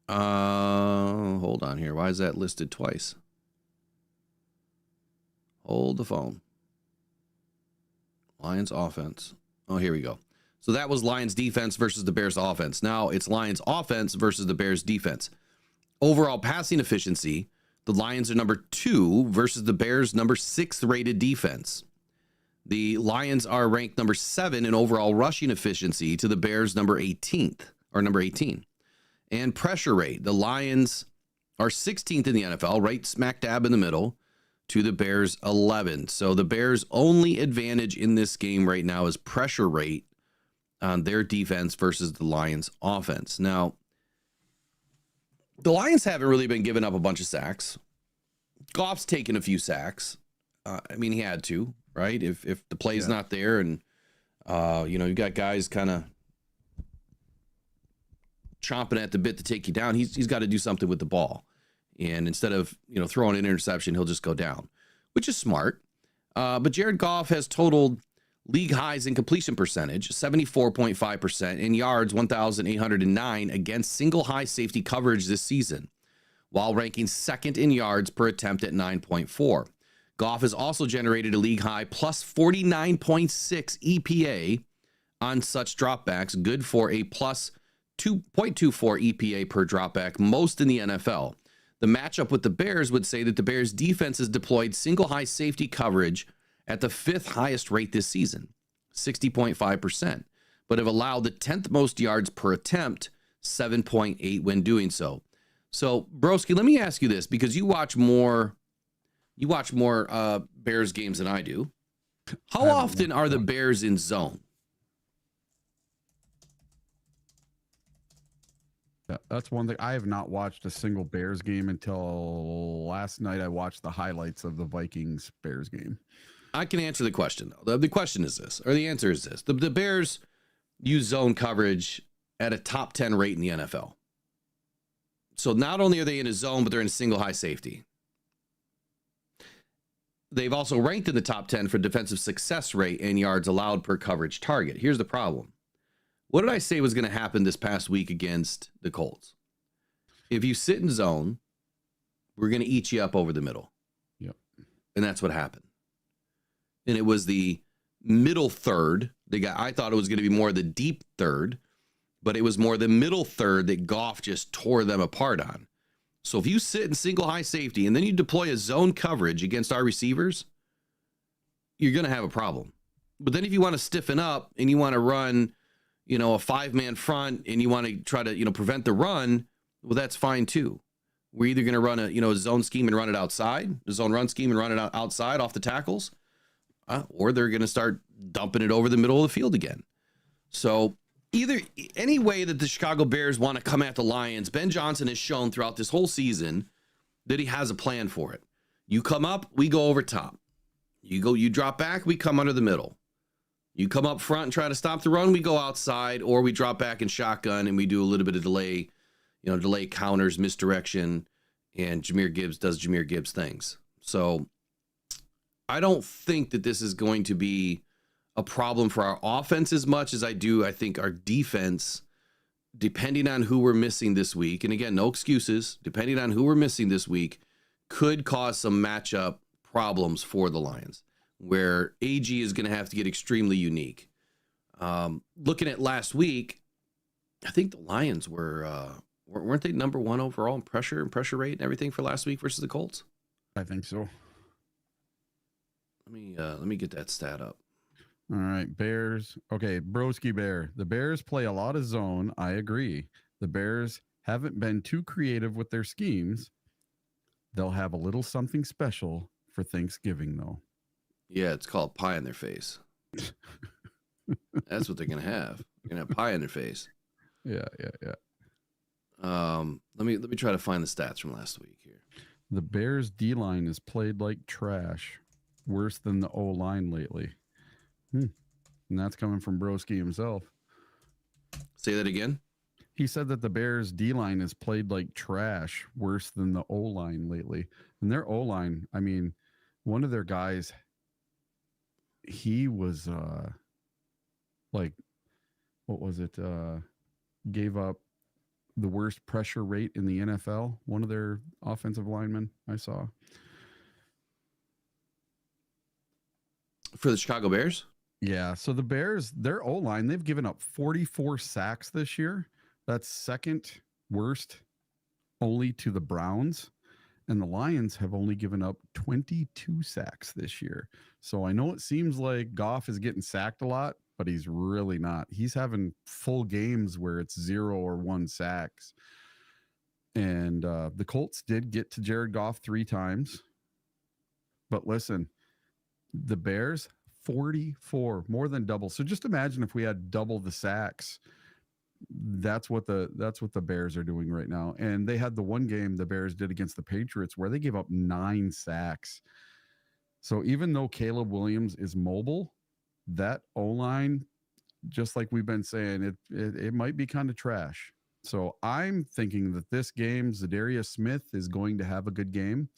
Hold on here. Why is that listed twice? Hold the phone. Lions offense. Oh, here we go. So that was Lions defense versus the Bears offense. Now it's Lions offense versus the Bears defense. Overall passing efficiency, the Lions are number 2 versus the Bears number 6 rated defense. The Lions are ranked number 7 in overall rushing efficiency to the Bears number 18. And pressure rate, the Lions are 16th in the NFL, right smack dab in the middle, to the Bears 11. So the Bears' only advantage in this game right now is pressure rate on their defense versus the Lions offense. Now, the Lions haven't really been giving up a bunch of sacks. Goff's taken a few sacks. I mean, he had to, right? If the play's not there, and you've got guys kind of chomping at the bit to take you down, he's got to do something with the ball. And instead of throwing an interception, he'll just go down, which is smart. But Jared Goff has totaled league highs in completion percentage, 74.5%, in yards, 1,809 against single high safety coverage this season, while ranking second in yards per attempt at 9.4. Goff has also generated a league high plus 49.6 EPA on such dropbacks, good for a plus 2.24 EPA per dropback, most in the NFL. The matchup with the Bears would say that the Bears defense has deployed single high safety coverage at the 5th highest rate this season, 60.5%, but have allowed the 10th most yards per attempt, 7.8 when doing so. So, Broski, let me ask you this, because you watch more Bears games than I do. How often are the Bears in zone? Yeah, that's one thing. I have not watched a single Bears game until last night. I watched the highlights of the Vikings-Bears game. I can answer the question, though. The question is this, or the answer is this. The Bears use zone coverage at a top 10 rate in the NFL. So not only are they in a zone, but they're in a single high safety. They've also ranked in the top 10 for defensive success rate and yards allowed per coverage target. Here's the problem. What did I say was going to happen this past week against the Colts? If you sit in zone, we're going to eat you up over the middle. Yep. And that's what happened. And it was the middle third. I thought it was going to be more the deep third, but it was more the middle third that Goff just tore them apart on. So if you sit in single high safety and then you deploy a zone coverage against our receivers, you're going to have a problem. But then if you want to stiffen up and you want to run, a 5-man front and you want to try to, prevent the run, well, that's fine too. We're either going to run a zone scheme and run it outside, the zone run scheme and run it outside off the tackles, or they're going to start dumping it over the middle of the field again. So any way that the Chicago Bears want to come at the Lions, Ben Johnson has shown throughout this whole season that he has a plan for it. You come up, we go over top. You drop back, we come under the middle. You come up front and try to stop the run, we go outside, or we drop back in shotgun and we do a little bit of delay counters, misdirection, and Jahmyr Gibbs does Jahmyr Gibbs things. So I don't think that this is going to be a problem for our offense as much as I think our defense, depending on who we're missing this week, and again, no excuses, depending on who we're missing this week, could cause some matchup problems for the Lions, where AG is going to have to get extremely unique. Looking at last week, I think the Lions weren't they number one overall in pressure rate and everything for last week versus the Colts? I think so. Let me get that stat up. All right, Bears. Okay, Broski Bear. The Bears play a lot of zone. I agree. The Bears haven't been too creative with their schemes. They'll have a little something special for Thanksgiving, though. Yeah, it's called pie in their face. That's what they're gonna have. They're gonna have pie in their face. Yeah. Let me try to find the stats from last week here. The Bears D-line is played like trash. Worse than the O-line lately. And that's coming from Broski himself. Say that again. He said that the Bears D-line is played like trash, worse than the O-line lately. And their O-line, I mean, one of their guys, he was what was it? Gave up the worst pressure rate in the NFL. One of their offensive linemen I saw. For the Chicago Bears? Yeah. So the Bears, their O-line, they've given up 44 sacks this year. That's second worst only to the Browns. And the Lions have only given up 22 sacks this year. So I know it seems like Goff is getting sacked a lot, but he's really not. He's having full games where it's 0 or 1 sacks. And the Colts did get to Jared Goff 3 times. But listen, the Bears, 44, more than double. So just imagine if we had double the sacks that's what the Bears are doing right now. And they had the one game the Bears did against the Patriots where they gave up 9 sacks. So even though Caleb Williams is mobile, that O-line, just like we've been saying, it might be kind of trash. So I'm thinking that this game, Zadarius Smith is going to have a good game.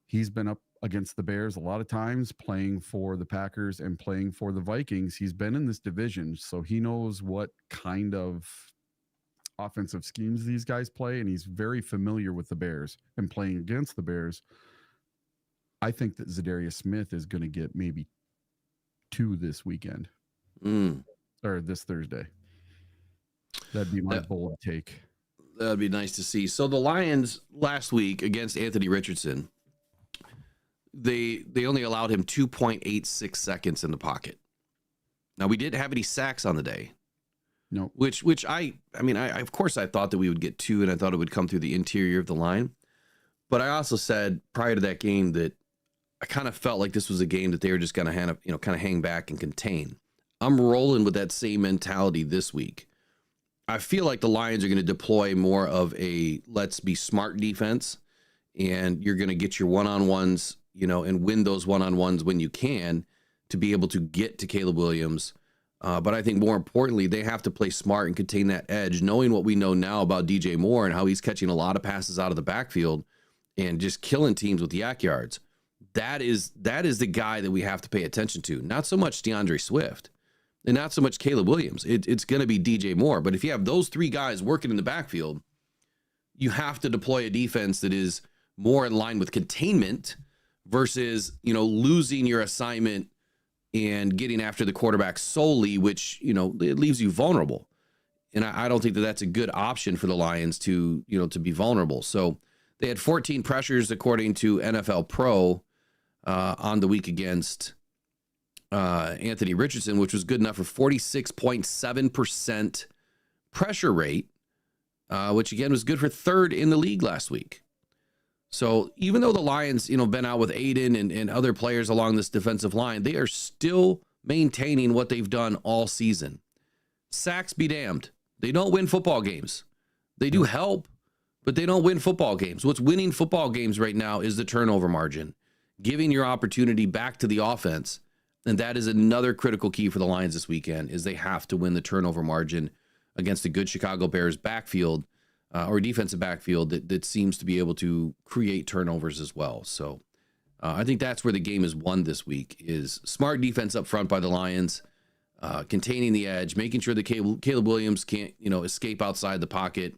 He's been up against the Bears a lot of times, playing for the Packers and playing for the Vikings. He's been in this division, so he knows what kind of offensive schemes these guys play, and he's very familiar with the Bears and playing against the Bears. I think that Zadarius Smith is going to get maybe 2 this weekend or this Thursday. That'd be my bold take. That'd be nice to see. So the Lions last week against Anthony Richardson, they only allowed him 2.86 seconds in the pocket. Now, we didn't have any sacks on the day. No. Which I of course I thought that we would get 2, and I thought it would come through the interior of the line. But I also said prior to that game that I kind of felt like this was a game that they were just going to kind of hang back and contain. I'm rolling with that same mentality this week. I feel like the Lions are going to deploy more of a let's be smart defense, and you're going to get your one-on-ones, and win those one-on-ones when you can to be able to get to Caleb Williams. But I think more importantly, they have to play smart and contain that edge, knowing what we know now about DJ Moore and how he's catching a lot of passes out of the backfield and just killing teams with yak yards. That is the guy that we have to pay attention to. Not so much DeAndre Swift and not so much Caleb Williams. It's going to be DJ Moore. But if you have those 3 guys working in the backfield, you have to deploy a defense that is more in line with containment versus, losing your assignment and getting after the quarterback solely, which, it leaves you vulnerable. And I don't think that that's a good option for the Lions to be vulnerable. So they had 14 pressures, according to NFL Pro, on the week against Anthony Richardson, which was good enough for 46.7% pressure rate, which again was good for 3rd in the league last week. So even though the Lions, been out with Aiden and other players along this defensive line, they are still maintaining what they've done all season. Sacks be damned. They don't win football games. They do help, but they don't win football games. What's winning football games right now is the turnover margin, giving your opportunity back to the offense. And that is another critical key for the Lions this weekend, is they have to win the turnover margin against a good Chicago Bears backfield or defensive backfield that seems to be able to create turnovers as well. So I think that's where the game is won this week, is smart defense up front by the Lions, containing the edge, making sure that Caleb Williams can't, escape outside the pocket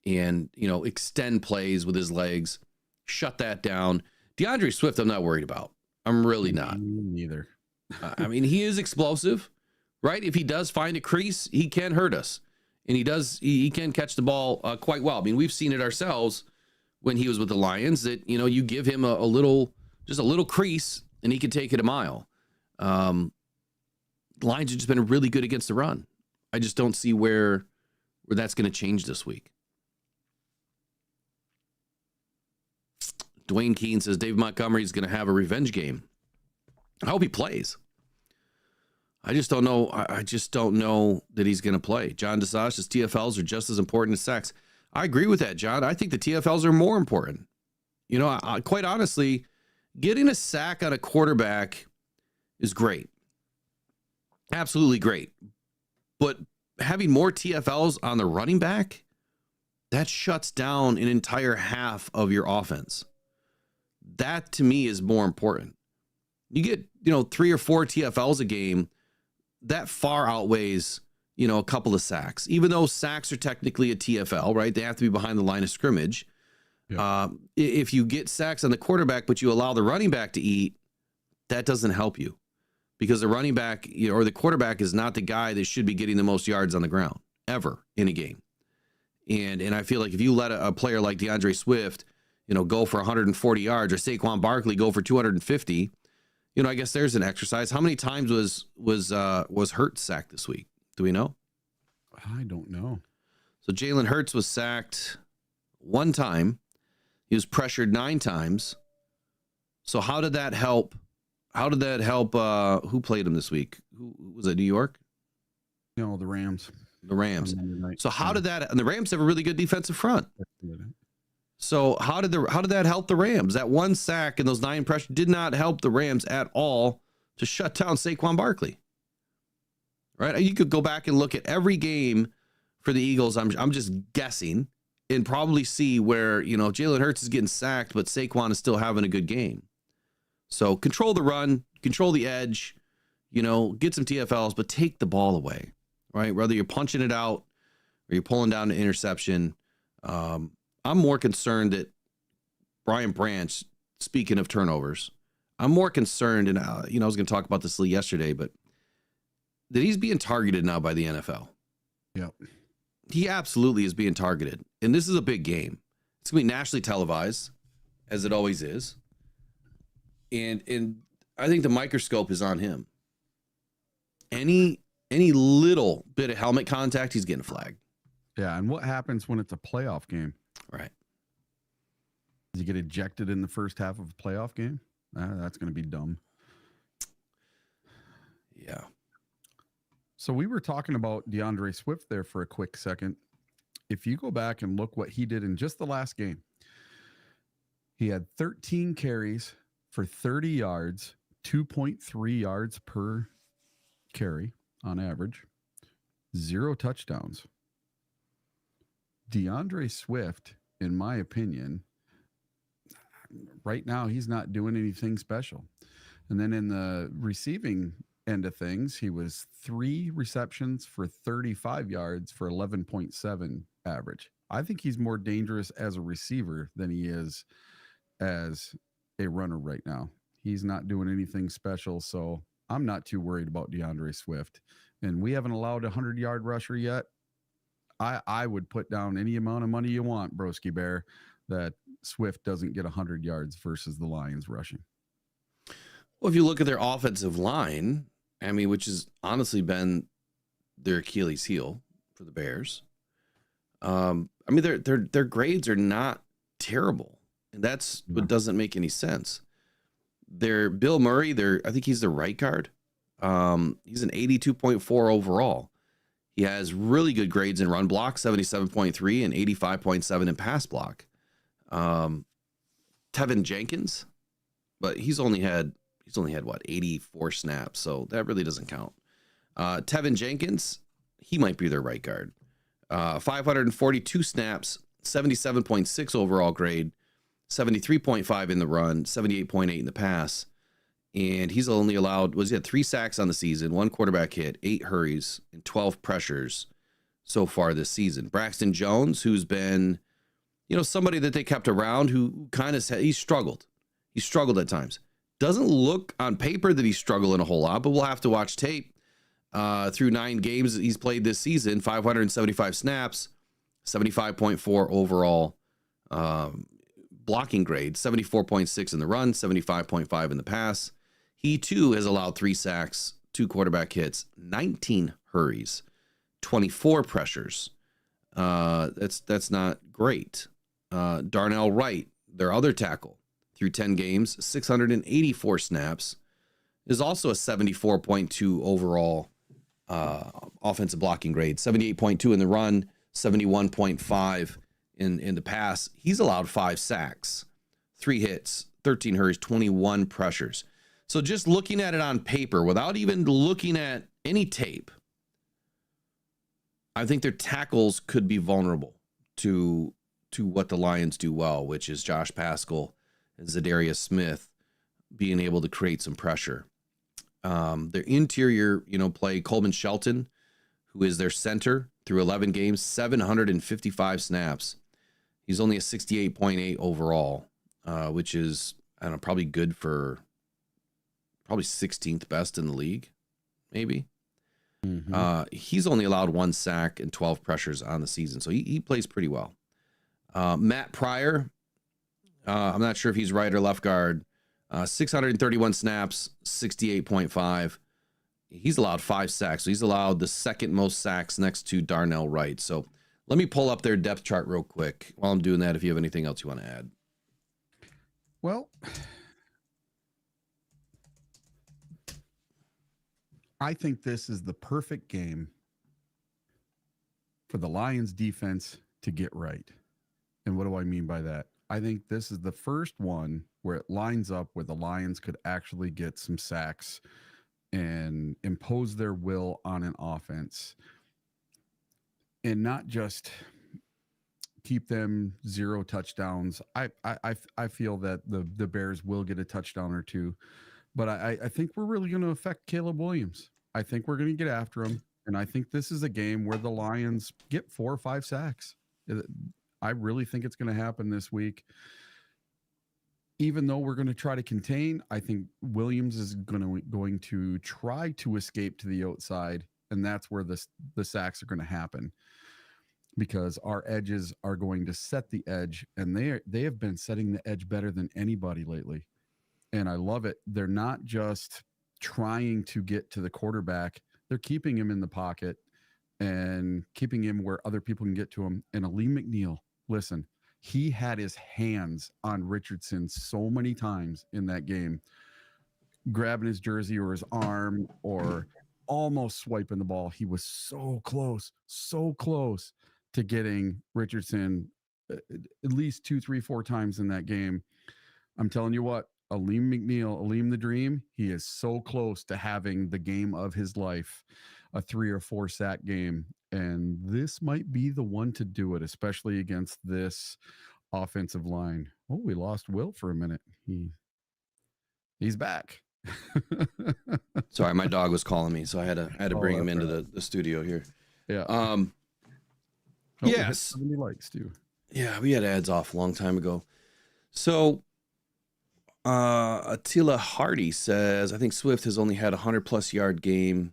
and, extend plays with his legs, shut that down. DeAndre Swift, I'm not worried about. I'm really not. Neither. He is explosive, right? If he does find a crease, he can hurt us. And he can catch the ball quite well. We've seen it ourselves when he was with the Lions that, you give him a little crease and he can take it a mile. The Lions have just been really good against the run. I just don't see where that's going to change this week. Dwayne Keene says Dave Montgomery is going to have a revenge game. I hope he plays. I just don't know. I just don't know that he's going to play. John DeSage says TFLs are just as important as sacks. I agree with that, John. I think the TFLs are more important. Quite honestly, getting a sack on a quarterback is great. Absolutely great. But having more TFLs on the running back, that shuts down an entire half of your offense. That to me is more important. You get, 3 or 4 TFLs a game, that far outweighs, a couple of sacks. Even though sacks are technically a TFL, right? They have to be behind the line of scrimmage. Yeah. If you get sacks on the quarterback, but you allow the running back to eat, that doesn't help you, because the running back or the quarterback is not the guy that should be getting the most yards on the ground ever in a game. And I feel like if you let a player like DeAndre Swift, go for 140 yards, or Saquon Barkley go for 250, I guess there's an exercise. How many times was Hurts sacked this week? Do we know? I don't know. So Jalen Hurts was sacked 1 time. He was pressured 9 times. So how did that help? Who played him this week? Who was it? New York? No, the Rams. The Rams. on Monday night. So how did that? And the Rams have a really good defensive front. So how did that help the Rams? That one sack and those 9 pressures did not help the Rams at all to shut down Saquon Barkley. Right? You could go back and look at every game for the Eagles. I'm just guessing and probably see where, Jalen Hurts is getting sacked, but Saquon is still having a good game. So control the run, control the edge, get some TFLs, but take the ball away, right? Whether you're punching it out or you're pulling down an interception. I'm more concerned that Brian Branch, speaking of turnovers, I'm more concerned, and I was going to talk about this yesterday, but that he's being targeted now by the NFL. Yep. He absolutely is being targeted. And this is a big game. It's going to be nationally televised, as it always is. And I think the microscope is on him. Any little bit of helmet contact, he's getting flagged. Yeah, and what happens when it's a playoff game? Right. Does he get ejected in the first half of a playoff game? That's going to be dumb. Yeah. So we were talking about DeAndre Swift there for a quick second. If you go back and look what he did in just the last game, he had 13 carries for 30 yards, 2.3 yards per carry on average, 0 touchdowns. DeAndre Swift, in my opinion, right now he's not doing anything special. And then in the receiving end of things, he was 3 receptions for 35 yards for 11.7 average. I think he's more dangerous as a receiver than he is as a runner right now. He's not doing anything special, so I'm not too worried about DeAndre Swift. And we haven't allowed a 100-yard rusher yet. I would put down any amount of money you want, Broski Bear, that Swift doesn't get 100 yards versus the Lions rushing. Well, if you look at their offensive line, which has honestly been their Achilles heel for the Bears. Their grades are not terrible, and that's what doesn't make any sense. Their Bill Murray, I think he's the right guard. He's an 82.4 overall. He has really good grades in run block, 77.3 and 85.7 in pass block. Tevin Jenkins, but he's only had what, 84 snaps, so that really doesn't count. Tevin Jenkins, he might be their right guard. 542 snaps, 77.6 overall grade, 73.5 in the run, 78.8 in the pass. And he's only allowed, he had 3 sacks on the season, 1 quarterback hit, 8 hurries, and 12 pressures so far this season. Braxton Jones, who's been, somebody that they kept around, who kind of said he struggled. He struggled at times. Doesn't look on paper that he's struggling a whole lot, but we'll have to watch tape. Through 9 games he's played this season, 575 snaps, 75.4 overall blocking grade, 74.6 in the run, 75.5 in the pass. He too has allowed 3 sacks, 2 quarterback hits, 19 hurries, 24 pressures. That's not great. Darnell Wright, their other tackle, through 10 games, 684 snaps, is also a 74.2 overall offensive blocking grade, 78.2 in the run, 71.5 in the pass. He's allowed 5 sacks, 3 hits, 13 hurries, 21 pressures. So just looking at it on paper, without even looking at any tape, I think their tackles could be vulnerable to what the Lions do well, which is Josh Paschal and Zadarius Smith being able to create some pressure. Their interior, play Coleman Shelton, who is their center, through 11 games, 755 snaps. He's only a 68.8 overall, which is, probably good for probably 16th best in the league, maybe. Mm-hmm. He's only allowed 1 sack and 12 pressures on the season, so he plays pretty well. Matt Pryor, I'm not sure if he's right or left guard. 631 snaps, 68.5. He's allowed 5 sacks. So he's allowed the second most sacks next to Darnell Wright. So let me pull up their depth chart real quick while I'm doing that, if you have anything else you want to add. Well, I think this is the perfect game for the Lions defense to get right. And what do I mean by that? I think this is the first one where it lines up where the Lions could actually get some sacks and impose their will on an offense and not just keep them 0 touchdowns. I feel that the Bears will get a touchdown or two, but I think we're really going to affect Caleb Williams. I think we're going to get after him. And I think this is a game where the Lions get 4 or 5 sacks. I really think it's going to happen this week. Even though we're going to try to contain, I think Williams is going to try to escape to the outside, and that's where the sacks are going to happen, because our edges are going to set the edge, and they have been setting the edge better than anybody lately. And I love it. They're not just trying to get to the quarterback. They're keeping him in the pocket and keeping him where other people can get to him. And Aleem McNeil, listen, he had his hands on Richardson so many times in that game, grabbing his jersey or his arm or almost swiping the ball. He was so close to getting Richardson at least 2, 3, 4 times in that game. I'm telling you what, Aleem McNeil, Aleem the Dream, he is so close to having the game of his life, a 3 or 4 sack game. And this might be the one to do it, especially against this offensive line. Oh, we lost Will for a minute. He's back. Sorry, my dog was calling me, so I had to bring him into the studio here. Yeah. Yes. He likes to. Yeah, we had ads off a long time ago. So Attila Hardy says, I think Swift has only had a 100+ yard game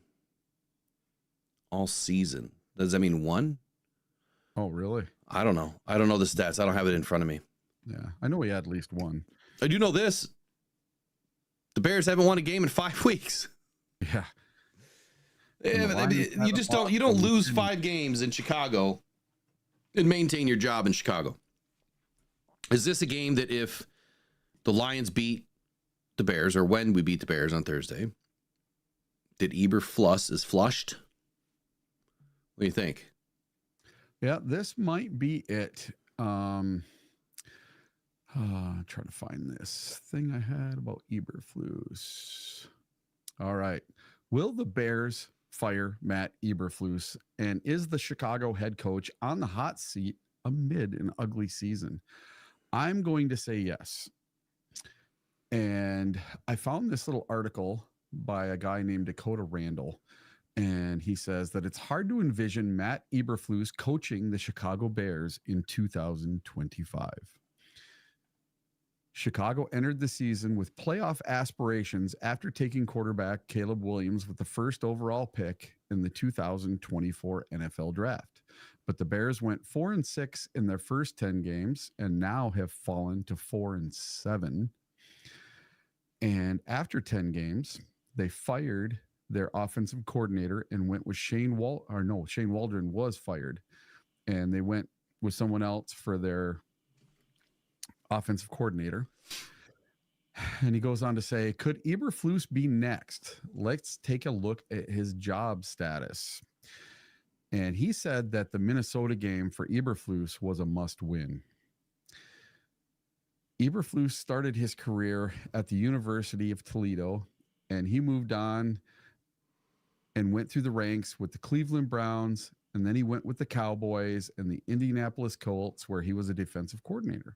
all season. Does that mean 1? Oh, really? I don't know. I don't know the stats. I don't have it in front of me. Yeah, I know he had at least 1. I do know this. The Bears haven't won a game in 5 weeks. Yeah. You don't lose 5 games in Chicago and maintain your job in Chicago. Is this a game that if the Lions beat the Bears, or when we beat the Bears on Thursday, that Eberflus is flushed? What do you think? Yeah, this might be it. Trying to find this thing I had about Eberflus. All right. Will the Bears fire Matt Eberflus? And is the Chicago head coach on the hot seat amid an ugly season? I'm going to say yes. And I found this little article by a guy named Dakota Randall. And he says that it's hard to envision Matt Eberflus coaching the Chicago Bears in 2025. Chicago entered the season with playoff aspirations after taking quarterback Caleb Williams with the first overall pick in the 2024 NFL Draft. But the Bears went 4-6 in their first 10 games and now have fallen to 4-7. And after 10 games, they fired their offensive coordinator and went with Shane Waldron was fired, and they went with someone else for their offensive coordinator. And he goes on to say, could Eberflus be next? Let's take a look at his job status. And he said that the Minnesota game for Eberflus was a must win. Eberflus started his career at the University of Toledo, and he moved on and went through the ranks with the Cleveland Browns, and then he went with the Cowboys and the Indianapolis Colts, where he was a defensive coordinator.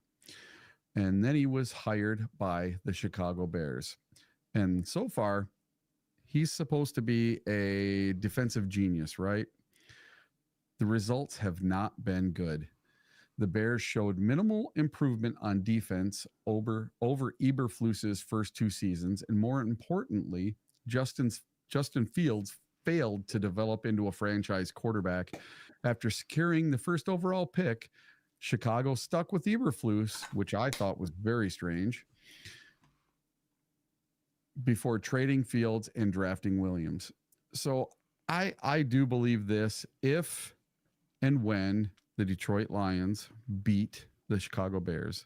And then he was hired by the Chicago Bears. And so far, he's supposed to be a defensive genius, right? The results have not been good. The Bears showed minimal improvement on defense over Eberflus's first 2 seasons. And more importantly, Justin Fields failed to develop into a franchise quarterback. After securing the first overall pick, Chicago stuck with Eberflus, which I thought was very strange, before trading Fields and drafting Williams. So I do believe this. If and when the Detroit Lions beat the Chicago Bears,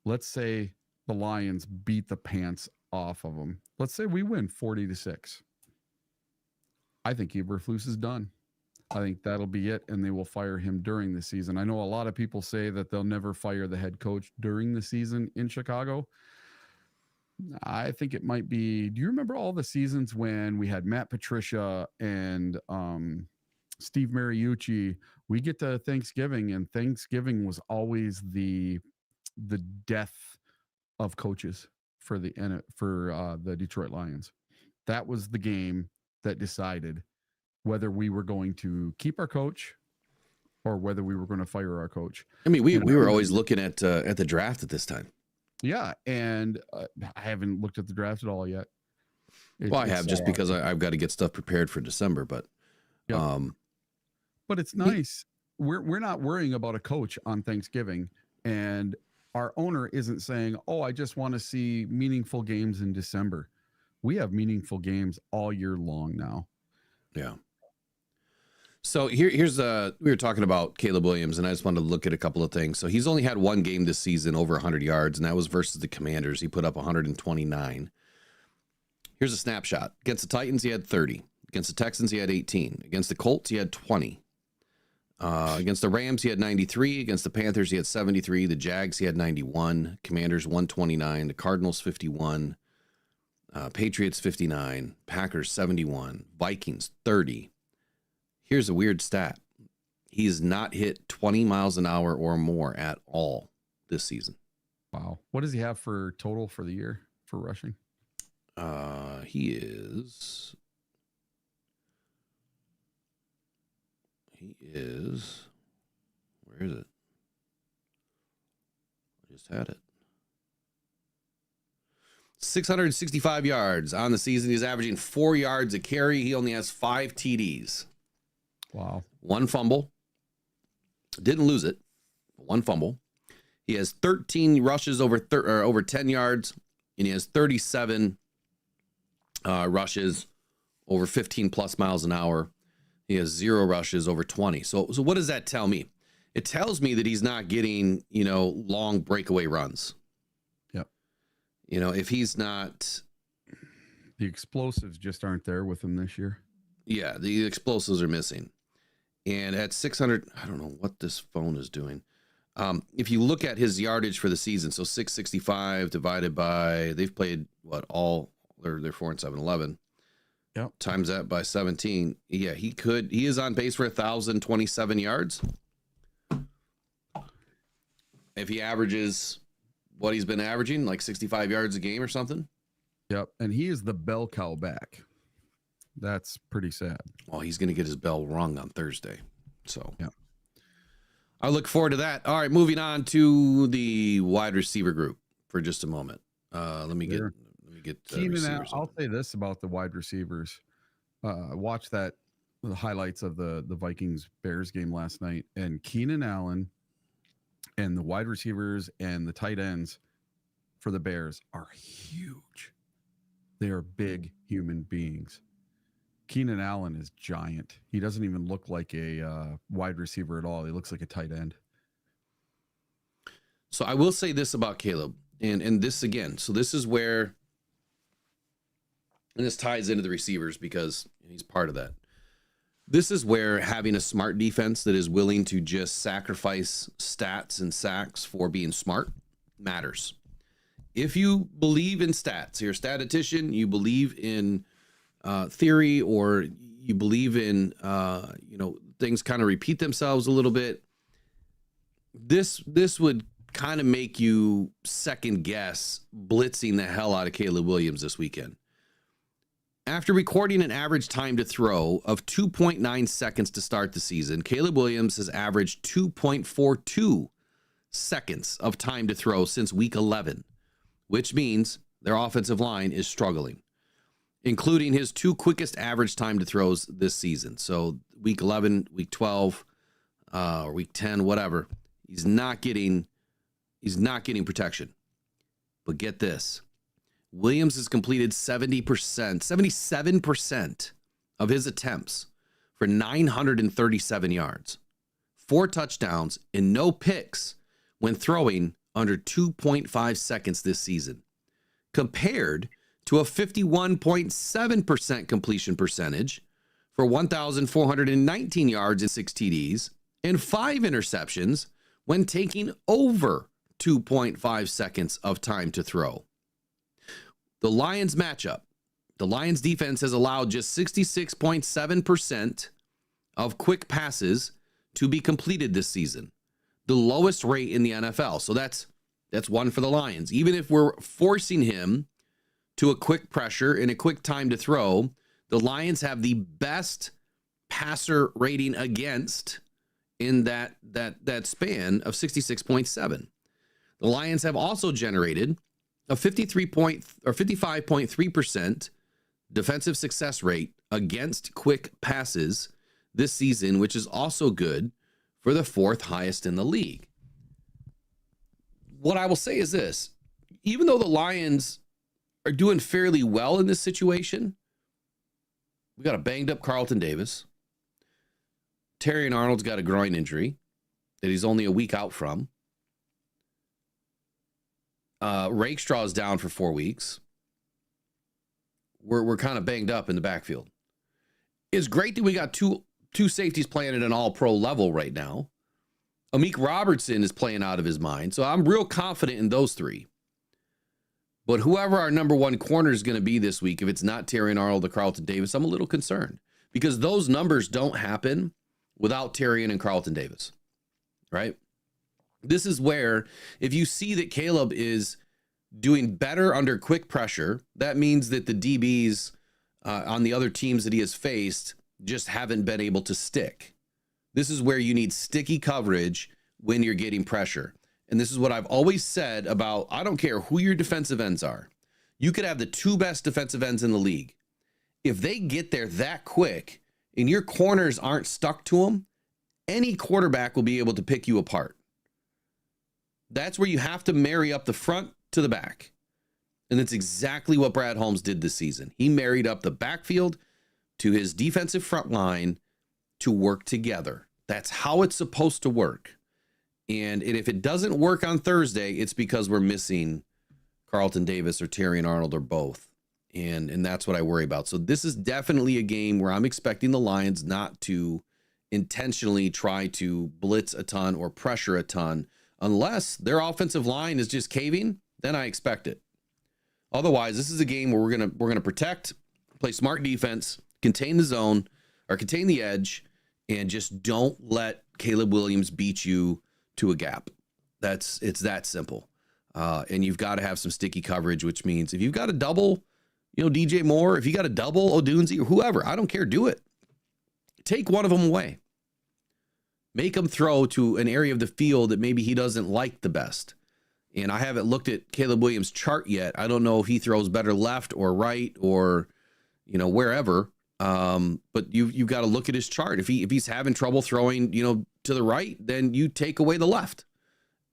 let's say the Lions beat the pants off of them. Let's say we win 40-6. I think Eberflus is done. I think that'll be it, and they will fire him during the season. I know a lot of people say that they'll never fire the head coach during the season in Chicago. I think it might be. Do you remember all the seasons when we had Matt Patricia and Steve Mariucci? We get to Thanksgiving, and Thanksgiving was always the death of coaches for the Detroit Lions. That was the game that decided whether we were going to keep our coach or whether we were going to fire our coach. I mean, we were always looking at the draft at this time. Yeah, and I haven't looked at the draft at all yet. Well, I have, just because I've got to get stuff prepared for December, but but it's nice. We're not worrying about a coach on Thanksgiving, and our owner isn't saying, "Oh, I just want to see meaningful games in December." We have meaningful games all year long now. Yeah. So here's we were talking about Caleb Williams, and I just wanted to look at a couple of things. So he's only had one game this season over 100 yards, and that was versus the Commanders. He put up 129. Here's a snapshot. Against the Titans, he had 30. Against the Texans, he had 18. Against the Colts, he had 20. Against the Rams, he had 93. Against the Panthers, he had 73. The Jags, he had 91. Commanders, 129. The Cardinals, 51. Patriots, 59. Packers, 71. Vikings, 30. Here's a weird stat. He's not hit 20 miles an hour or more at all this season. Wow. What does he have for total for the year for rushing? He is, where is it? I just had it. 665 yards on the season. He's averaging 4 yards a carry. He only has 5 TDs. Wow. 1 fumble. Didn't lose it. 1 fumble. He has 13 rushes over 10 yards, and he has 37 rushes over 15 plus miles an hour. He has 0 rushes over 20. So what does that tell me? It tells me that he's not getting, long breakaway runs. Yep. If he's not, the explosives just aren't there with him this year. Yeah, the explosives are missing. And at 600, I don't know what this phone is doing. If you look at his yardage for the season, so 665 divided by, they've played they're 4-7, 11. Yep. Times that by 17. Yeah, he is on pace for 1,027 yards. If he averages what he's been averaging, like 65 yards a game or something. Yep. And he is the bell cow back. That's pretty sad. Well, he's going to get his bell rung on Thursday. So yeah, I look forward to that. All right, moving on to the wide receiver group for just a moment. Let me get Keenan. I'll say this about the wide receivers. Watch the highlights of the Vikings Bears game last night, and Keenan Allen and the wide receivers and the tight ends for the Bears are huge. They are big human beings. Keenan Allen is giant. He doesn't even look like a wide receiver at all. He looks like a tight end. So I will say this about Caleb, and this again. So this is where, and this ties into the receivers because he's part of that. This is where having a smart defense that is willing to just sacrifice stats and sacks for being smart matters. If you believe in stats, you're a statistician, you believe in theory, or you believe in, things kind of repeat themselves a little bit, this would kind of make you second guess blitzing the hell out of Caleb Williams this weekend. After recording an average time to throw of 2.9 seconds to start the season, Caleb Williams has averaged 2.42 seconds of time to throw since week 11, which means their offensive line is struggling, including his 2 quickest average time to throws this season. So week 11, week 12, or week 10, whatever, he's not getting protection. But get this. Williams has completed 77% of his attempts for 937 yards, 4 touchdowns, and no picks when throwing under 2.5 seconds this season, compared to a 51.7% completion percentage for 1,419 yards and 6 TDs and 5 interceptions when taking over 2.5 seconds of time to throw. The Lions matchup. The Lions defense has allowed just 66.7% of quick passes to be completed this season, the lowest rate in the NFL. So that's one for the Lions. Even if we're forcing him to a quick pressure and a quick time to throw, the Lions have the best passer rating against in that span of 66.7. The Lions have also generated a 55.3% defensive success rate against quick passes this season, which is also good for the 4th highest in the league. What I will say is this: even though the Lions are doing fairly well in this situation, we got a banged up Carlton Davis. Terry and Arnold's got a groin injury that he's only a week out from. Rakestraw is down for 4 weeks. We're kind of banged up in the backfield. It's great that we got two safeties playing at an all-pro level right now. Amik Robertson is playing out of his mind, so I'm real confident in those 3. But whoever our number 1 corner is going to be this week, if it's not Terry and Arnold or Carlton Davis, I'm a little concerned because those numbers don't happen without Terry and Carlton Davis, right? This is where, if you see that Caleb is doing better under quick pressure, that means that the DBs on the other teams that he has faced just haven't been able to stick. This is where you need sticky coverage when you're getting pressure. And this is what I've always said about, I don't care who your defensive ends are. You could have the 2 best defensive ends in the league. If they get there that quick and your corners aren't stuck to them, any quarterback will be able to pick you apart. That's where you have to marry up the front to the back. And that's exactly what Brad Holmes did this season. He married up the backfield to his defensive front line to work together. That's how it's supposed to work. And if it doesn't work on Thursday, it's because we're missing Carlton Davis or Terry and Arnold or both. And that's what I worry about. So this is definitely a game where I'm expecting the Lions not to intentionally try to blitz a ton or pressure a ton. Unless their offensive line is just caving, then I expect it. Otherwise, this is a game where we're gonna protect, play smart defense, contain the zone or contain the edge, and just don't let Caleb Williams beat you to a gap. It's that simple. And you've got to have some sticky coverage, which means if you've got a double, DJ Moore, if you got a double Odunze or whoever, I don't care, do it. Take one of them away. Make him throw to an area of the field that maybe he doesn't like the best. And I haven't looked at Caleb Williams' chart yet. I don't know if he throws better left or right or, wherever. But you've got to look at his chart. If he's having trouble throwing, to the right, then you take away the left.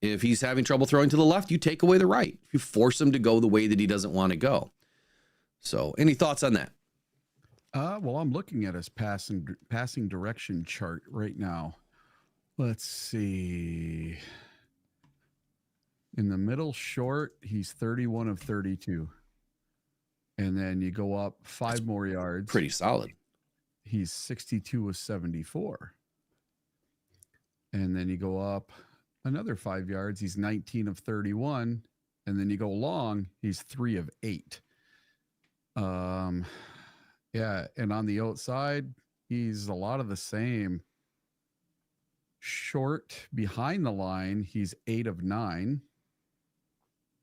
If he's having trouble throwing to the left, you take away the right. You force him to go the way that he doesn't want to go. So any thoughts on that? Well, I'm looking at his passing direction chart right now. Let's see. In the middle short, he's 31 of 32. And then you go up 5 more yards. Pretty solid. He's 62 of 74. And then you go up another 5 yards. He's 19 of 31. And then you go long, he's 3 of 8. Yeah. And on the outside, he's a lot of the same. Short behind the line, he's 8 of 9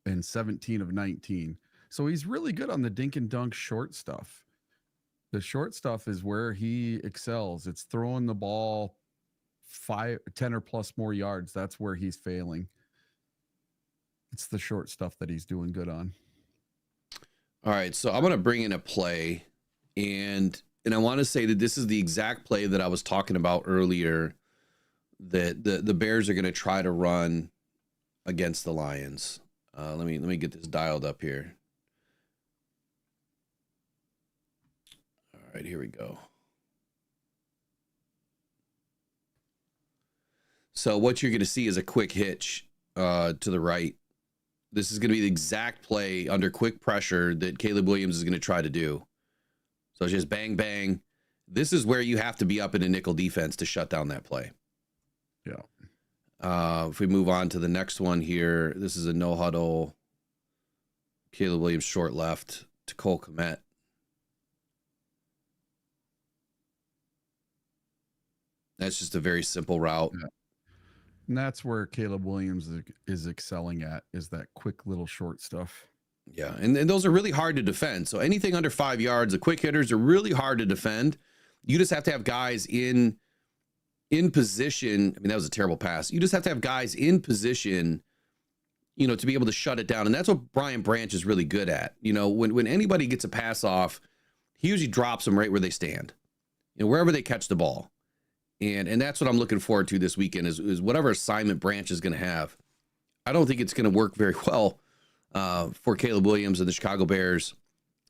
and 17 of 19. So he's really good on the dink and dunk short stuff. The short stuff is where he excels. It's throwing the ball 10 or plus more yards. That's where he's failing. It's the short stuff that he's doing good on. All right, so I'm going to bring in a play, and I want to say that this is the exact play that I was talking about earlier, that the Bears are going to try to run against the Lions. Let me get this dialed up here. All right, here we go. So what you're going to see is a quick hitch to the right. This is going to be the exact play under quick pressure that Caleb Williams is going to try to do. So it's just bang, bang. This is where you have to be up in a nickel defense to shut down that play. Yeah. If we move on to the next one here, this is a no huddle. Caleb Williams short left to Cole Kmet. That's just a very simple route. Yeah. And that's where Caleb Williams is excelling at, is that quick little short stuff. Yeah, and those are really hard to defend. So anything under 5 yards, the quick hitters are really hard to defend. You just have to have guys in position. I mean, that was a terrible pass. You just have to have guys in position, you know, to be able to shut it down. And that's what Brian Branch is really good at. You know, when anybody gets a pass off, he usually drops them right where they stand, you know, wherever they catch the ball. And that's what I'm looking forward to this weekend is whatever assignment Branch is going to have. I don't think it's going to work very well for Caleb Williams and the Chicago Bears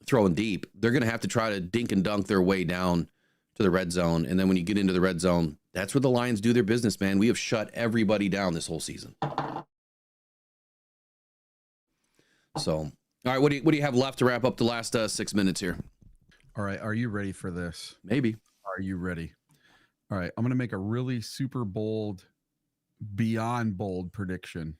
throwing deep. They're going to have to try to dink and dunk their way down to the red zone. And then when you get into the red zone, that's where the Lions do their business, man. We have shut everybody down this whole season. So, all right, what do you have left to wrap up the last 6 minutes here? All right. Are you ready for this? Maybe. Are you ready? All right. I'm going to make a really super bold, beyond bold prediction.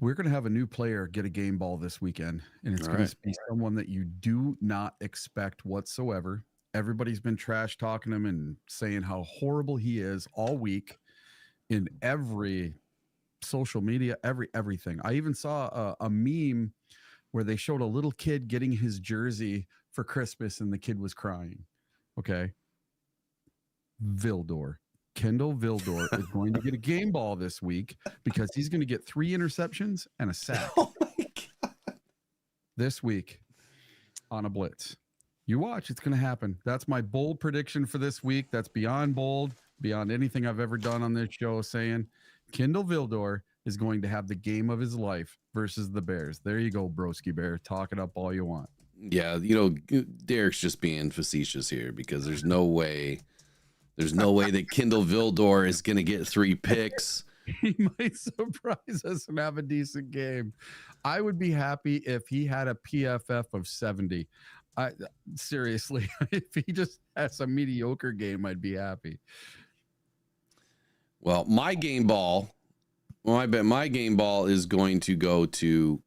We're going to have a new player get a game ball this weekend, and it's going to be someone that you do not expect whatsoever. Everybody's been trash talking him and saying how horrible he is all week in every social media, everything. I even saw a meme where they showed a little kid getting his jersey for Christmas and the kid was crying. Okay. Kendall Vildor is going to get a game ball this week because he's going to get 3 interceptions and a sack. Oh my God. This week on a blitz. You watch, it's going to happen. That's my bold prediction for this week. That's beyond bold, beyond anything I've ever done on this show, saying Kendall Vildor is going to have the game of his life versus the Bears. There you go, Broski Bear. Talk it up all you want. Yeah, you know, Derek's just being facetious here because there's no way that Kendall Vildor is going to get 3 picks. He might surprise us and have a decent game. I would be happy if he had a PFF of 70. Seriously, if he just has a mediocre game, I'd be happy. Well, my game ball is going to go to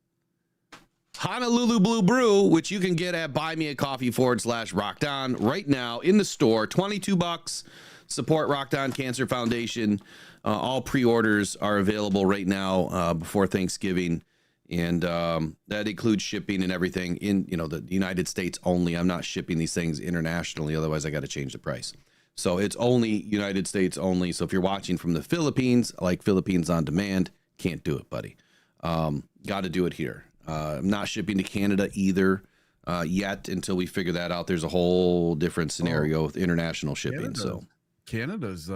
Honolulu Blue Brew, which you can get at buymeacoffee.com/rockdown right now in the store. $22. Support Rockdown Cancer Foundation. All pre-orders are available right now before Thanksgiving. And that includes shipping and everything in, you know, the United States only. I'm not shipping these things internationally. Otherwise, I got to change the price. So it's only United States only. So if you're watching from the Philippines, like Philippines on demand, can't do it, buddy. Got to do it here. I'm not shipping to Canada either yet until we figure that out. There's a whole different scenario with international shipping. Canada's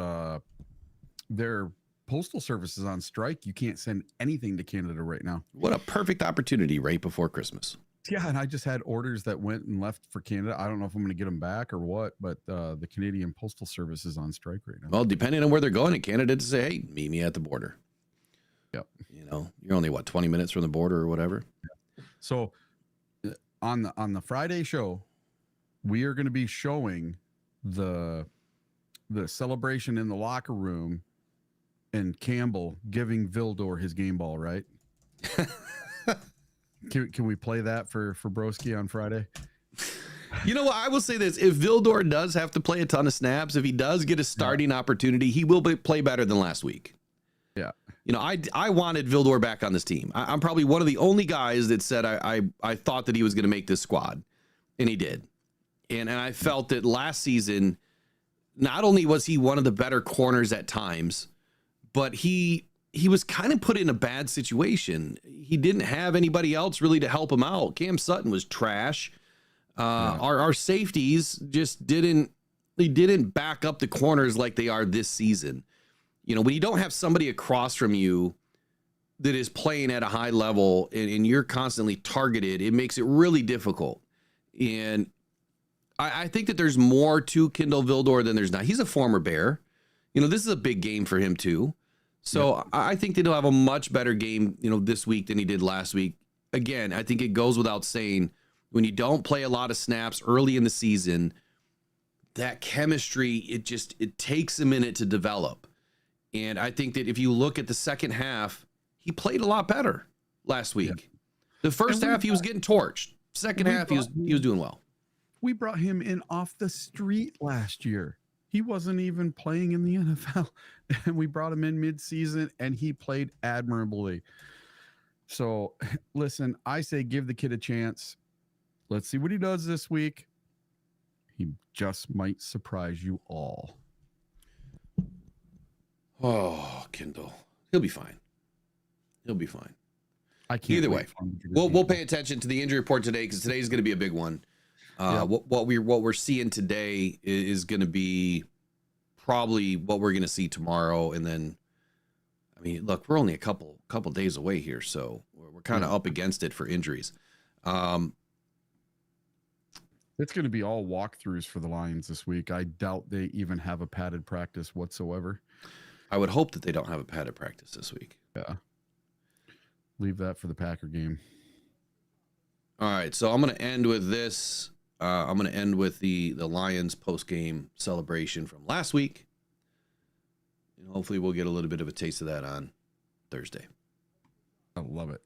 their postal service is on strike. You can't send anything to Canada right now. What a perfect opportunity right before Christmas. Yeah, and I just had orders that went and left for Canada. I don't know if I'm going to get them back or what, but the Canadian Postal Service is on strike right now. Well, depending on where they're going in Canada, to say, hey, meet me at the border. Yep. You know, you're only 20 minutes from the border or whatever. So on the Friday show, we are going to be showing the celebration in the locker room and Campbell giving Vildor his game ball, right? Can we play that for Broski on Friday? You know what? I will say this. If Vildor does have to play a ton of snaps, if he does get a starting opportunity, he will play better than last week. Yeah. You know, I wanted Vildor back on this team. I'm probably one of the only guys that said I thought that he was going to make this squad, and he did. And I felt that last season, not only was he one of the better corners at times, but he was kind of put in a bad situation. He didn't have anybody else really to help him out. Cam Sutton was trash. Our safeties just didn't back up the corners like they are this season. You know, when you don't have somebody across from you that is playing at a high level and you're constantly targeted, it makes it really difficult. And I think that there's more to Kendall Vildor than there's not. He's a former Bear. You know, this is a big game for him too. So I think that he'll have a much better game, you know, this week than he did last week. Again, I think it goes without saying, when you don't play a lot of snaps early in the season, that chemistry, it takes a minute to develop. And I think that if you look at the second half, he played a lot better last week. Yeah. The first half, he was getting torched. Second half, he was doing well. We brought him in off the street last year. He wasn't even playing in the NFL. And we brought him in mid-season, and he played admirably. So, listen, I say give the kid a chance. Let's see what he does this week. He just might surprise you all. Oh, Kendall. He'll be fine. He'll be fine. I can't. Either way, we'll pay attention to the injury report today, because today's going to be a big one. What we're seeing today is going to be probably what we're going to see tomorrow, and then, I mean, look, we're only a couple days away here, so we're kind of up against it for injuries. It's going to be all walkthroughs for the Lions this week. I doubt they even have a padded practice whatsoever. I would hope that they don't have a padded practice this week. Yeah. Leave that for the Packer game. All right, so I'm going to end with this. I'm going to end with the Lions post-game celebration from last week. And hopefully we'll get a little bit of a taste of that on Thursday. I love it.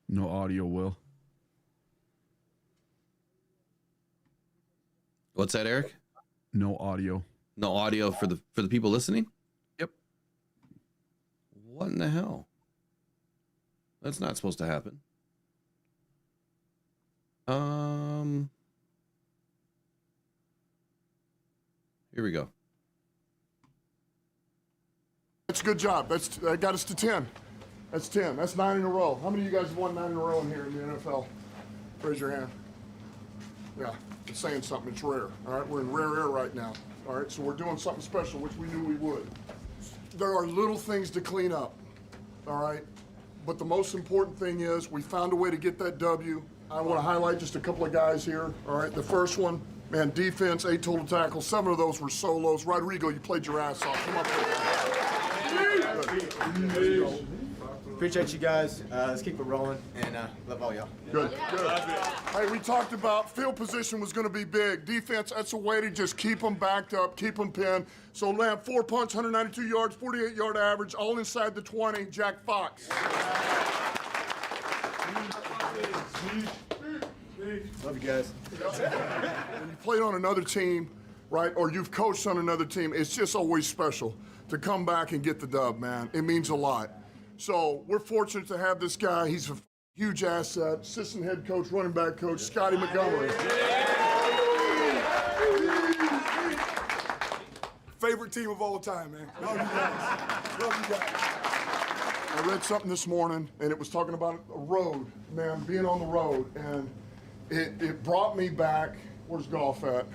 No audio, Will. What's that, Eric? No audio. No audio for the people listening? Yep. What in the hell? That's not supposed to happen. Here we go. That's a good job. That got us to 10. That's 10. That's 9 in a row. How many of you guys have won 9 in a row in here in the NFL? Raise your hand. Yeah, it's saying something. It's rare. All right, we're in rare air right now. All right, so we're doing something special, which we knew we would. There are little things to clean up. All right, but the most important thing is we found a way to get that W. I want to highlight just a couple of guys here. All right, the first one, man, defense, 8 total tackles. 7 of those were solos. Rodrigo, you played your ass off. Come up here. Appreciate you guys. Let's keep it rolling, and love all y'all. Good, good. Hey, we talked about field position was going to be big. Defense, that's a way to just keep them backed up, keep them pinned. So, Lamb, 4 punts, 192 yards, 48-yard average, all inside the 20. Jack Fox. Love you guys. When you played on another team, right, or you've coached on another team, it's just always special to come back and get the dub, man. It means a lot. So we're fortunate to have this guy. He's a huge asset. Assistant head coach, running back coach, Scotty Montgomery. Favorite team of all time, man. Love you guys. Love you guys. I read something this morning, and it was talking about a road, man, being on the road. And it brought me back. Where's golf at?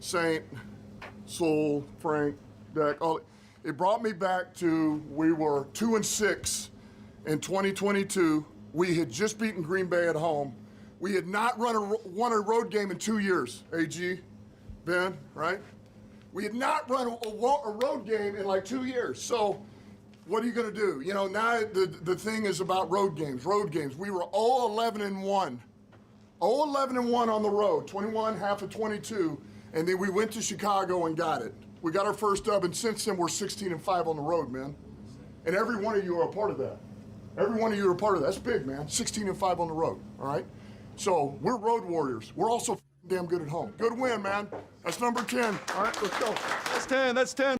Saint, Soul, Frank, Deck, all. It brought me back to, we were 2-6 in 2022. We had just beaten Green Bay at home. We had not won a road game in 2 years, AG, Ben, right? We had not run a road game in like 2 years. So what are you gonna do? You know, now the thing is about road games. We were 0-11-1. 0-11-1 on the road, 21, half of 22, and then we went to Chicago and got it. We got our first dub, and since then we're 16-5 on the road, man. And every one of you are a part of that. Every one of you are a part of that. That's big, man. 16-5 on the road, all right? So we're road warriors. We're also damn good at home. Good win, man. That's number 10. All right, let's go. That's 10. That's 10.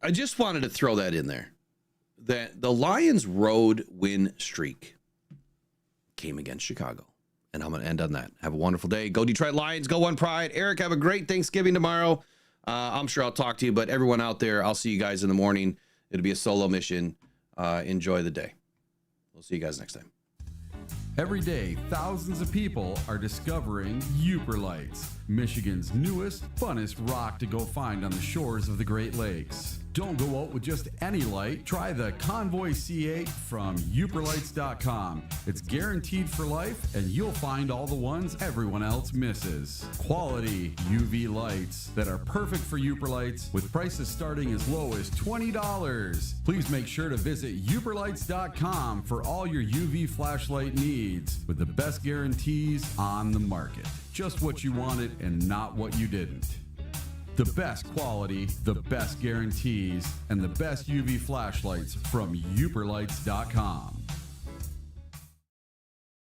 I just wanted to throw that in there. That the Lions' road win streak came against Chicago. And I'm going to end on that. Have a wonderful day. Go Detroit Lions. Go One Pride. Eric, have a great Thanksgiving tomorrow. I'm sure I'll talk to you, but everyone out there, I'll see you guys in the morning. It'll be a solo mission. Enjoy the day. We'll see you guys next time. Every day, thousands of people are discovering Uper Lights, Michigan's newest, funnest rock to go find on the shores of the Great Lakes. Don't go out with just any light. Try the Convoy C8 from uperlights.com. It's guaranteed for life, and you'll find all the ones everyone else misses. Quality UV lights that are perfect for Uperlights with prices starting as low as $20. Please make sure to visit uperlights.com for all your UV flashlight needs with the best guarantees on the market. Just what you wanted and not what you didn't. The best quality, the best guarantees, and the best UV flashlights from uperlights.com.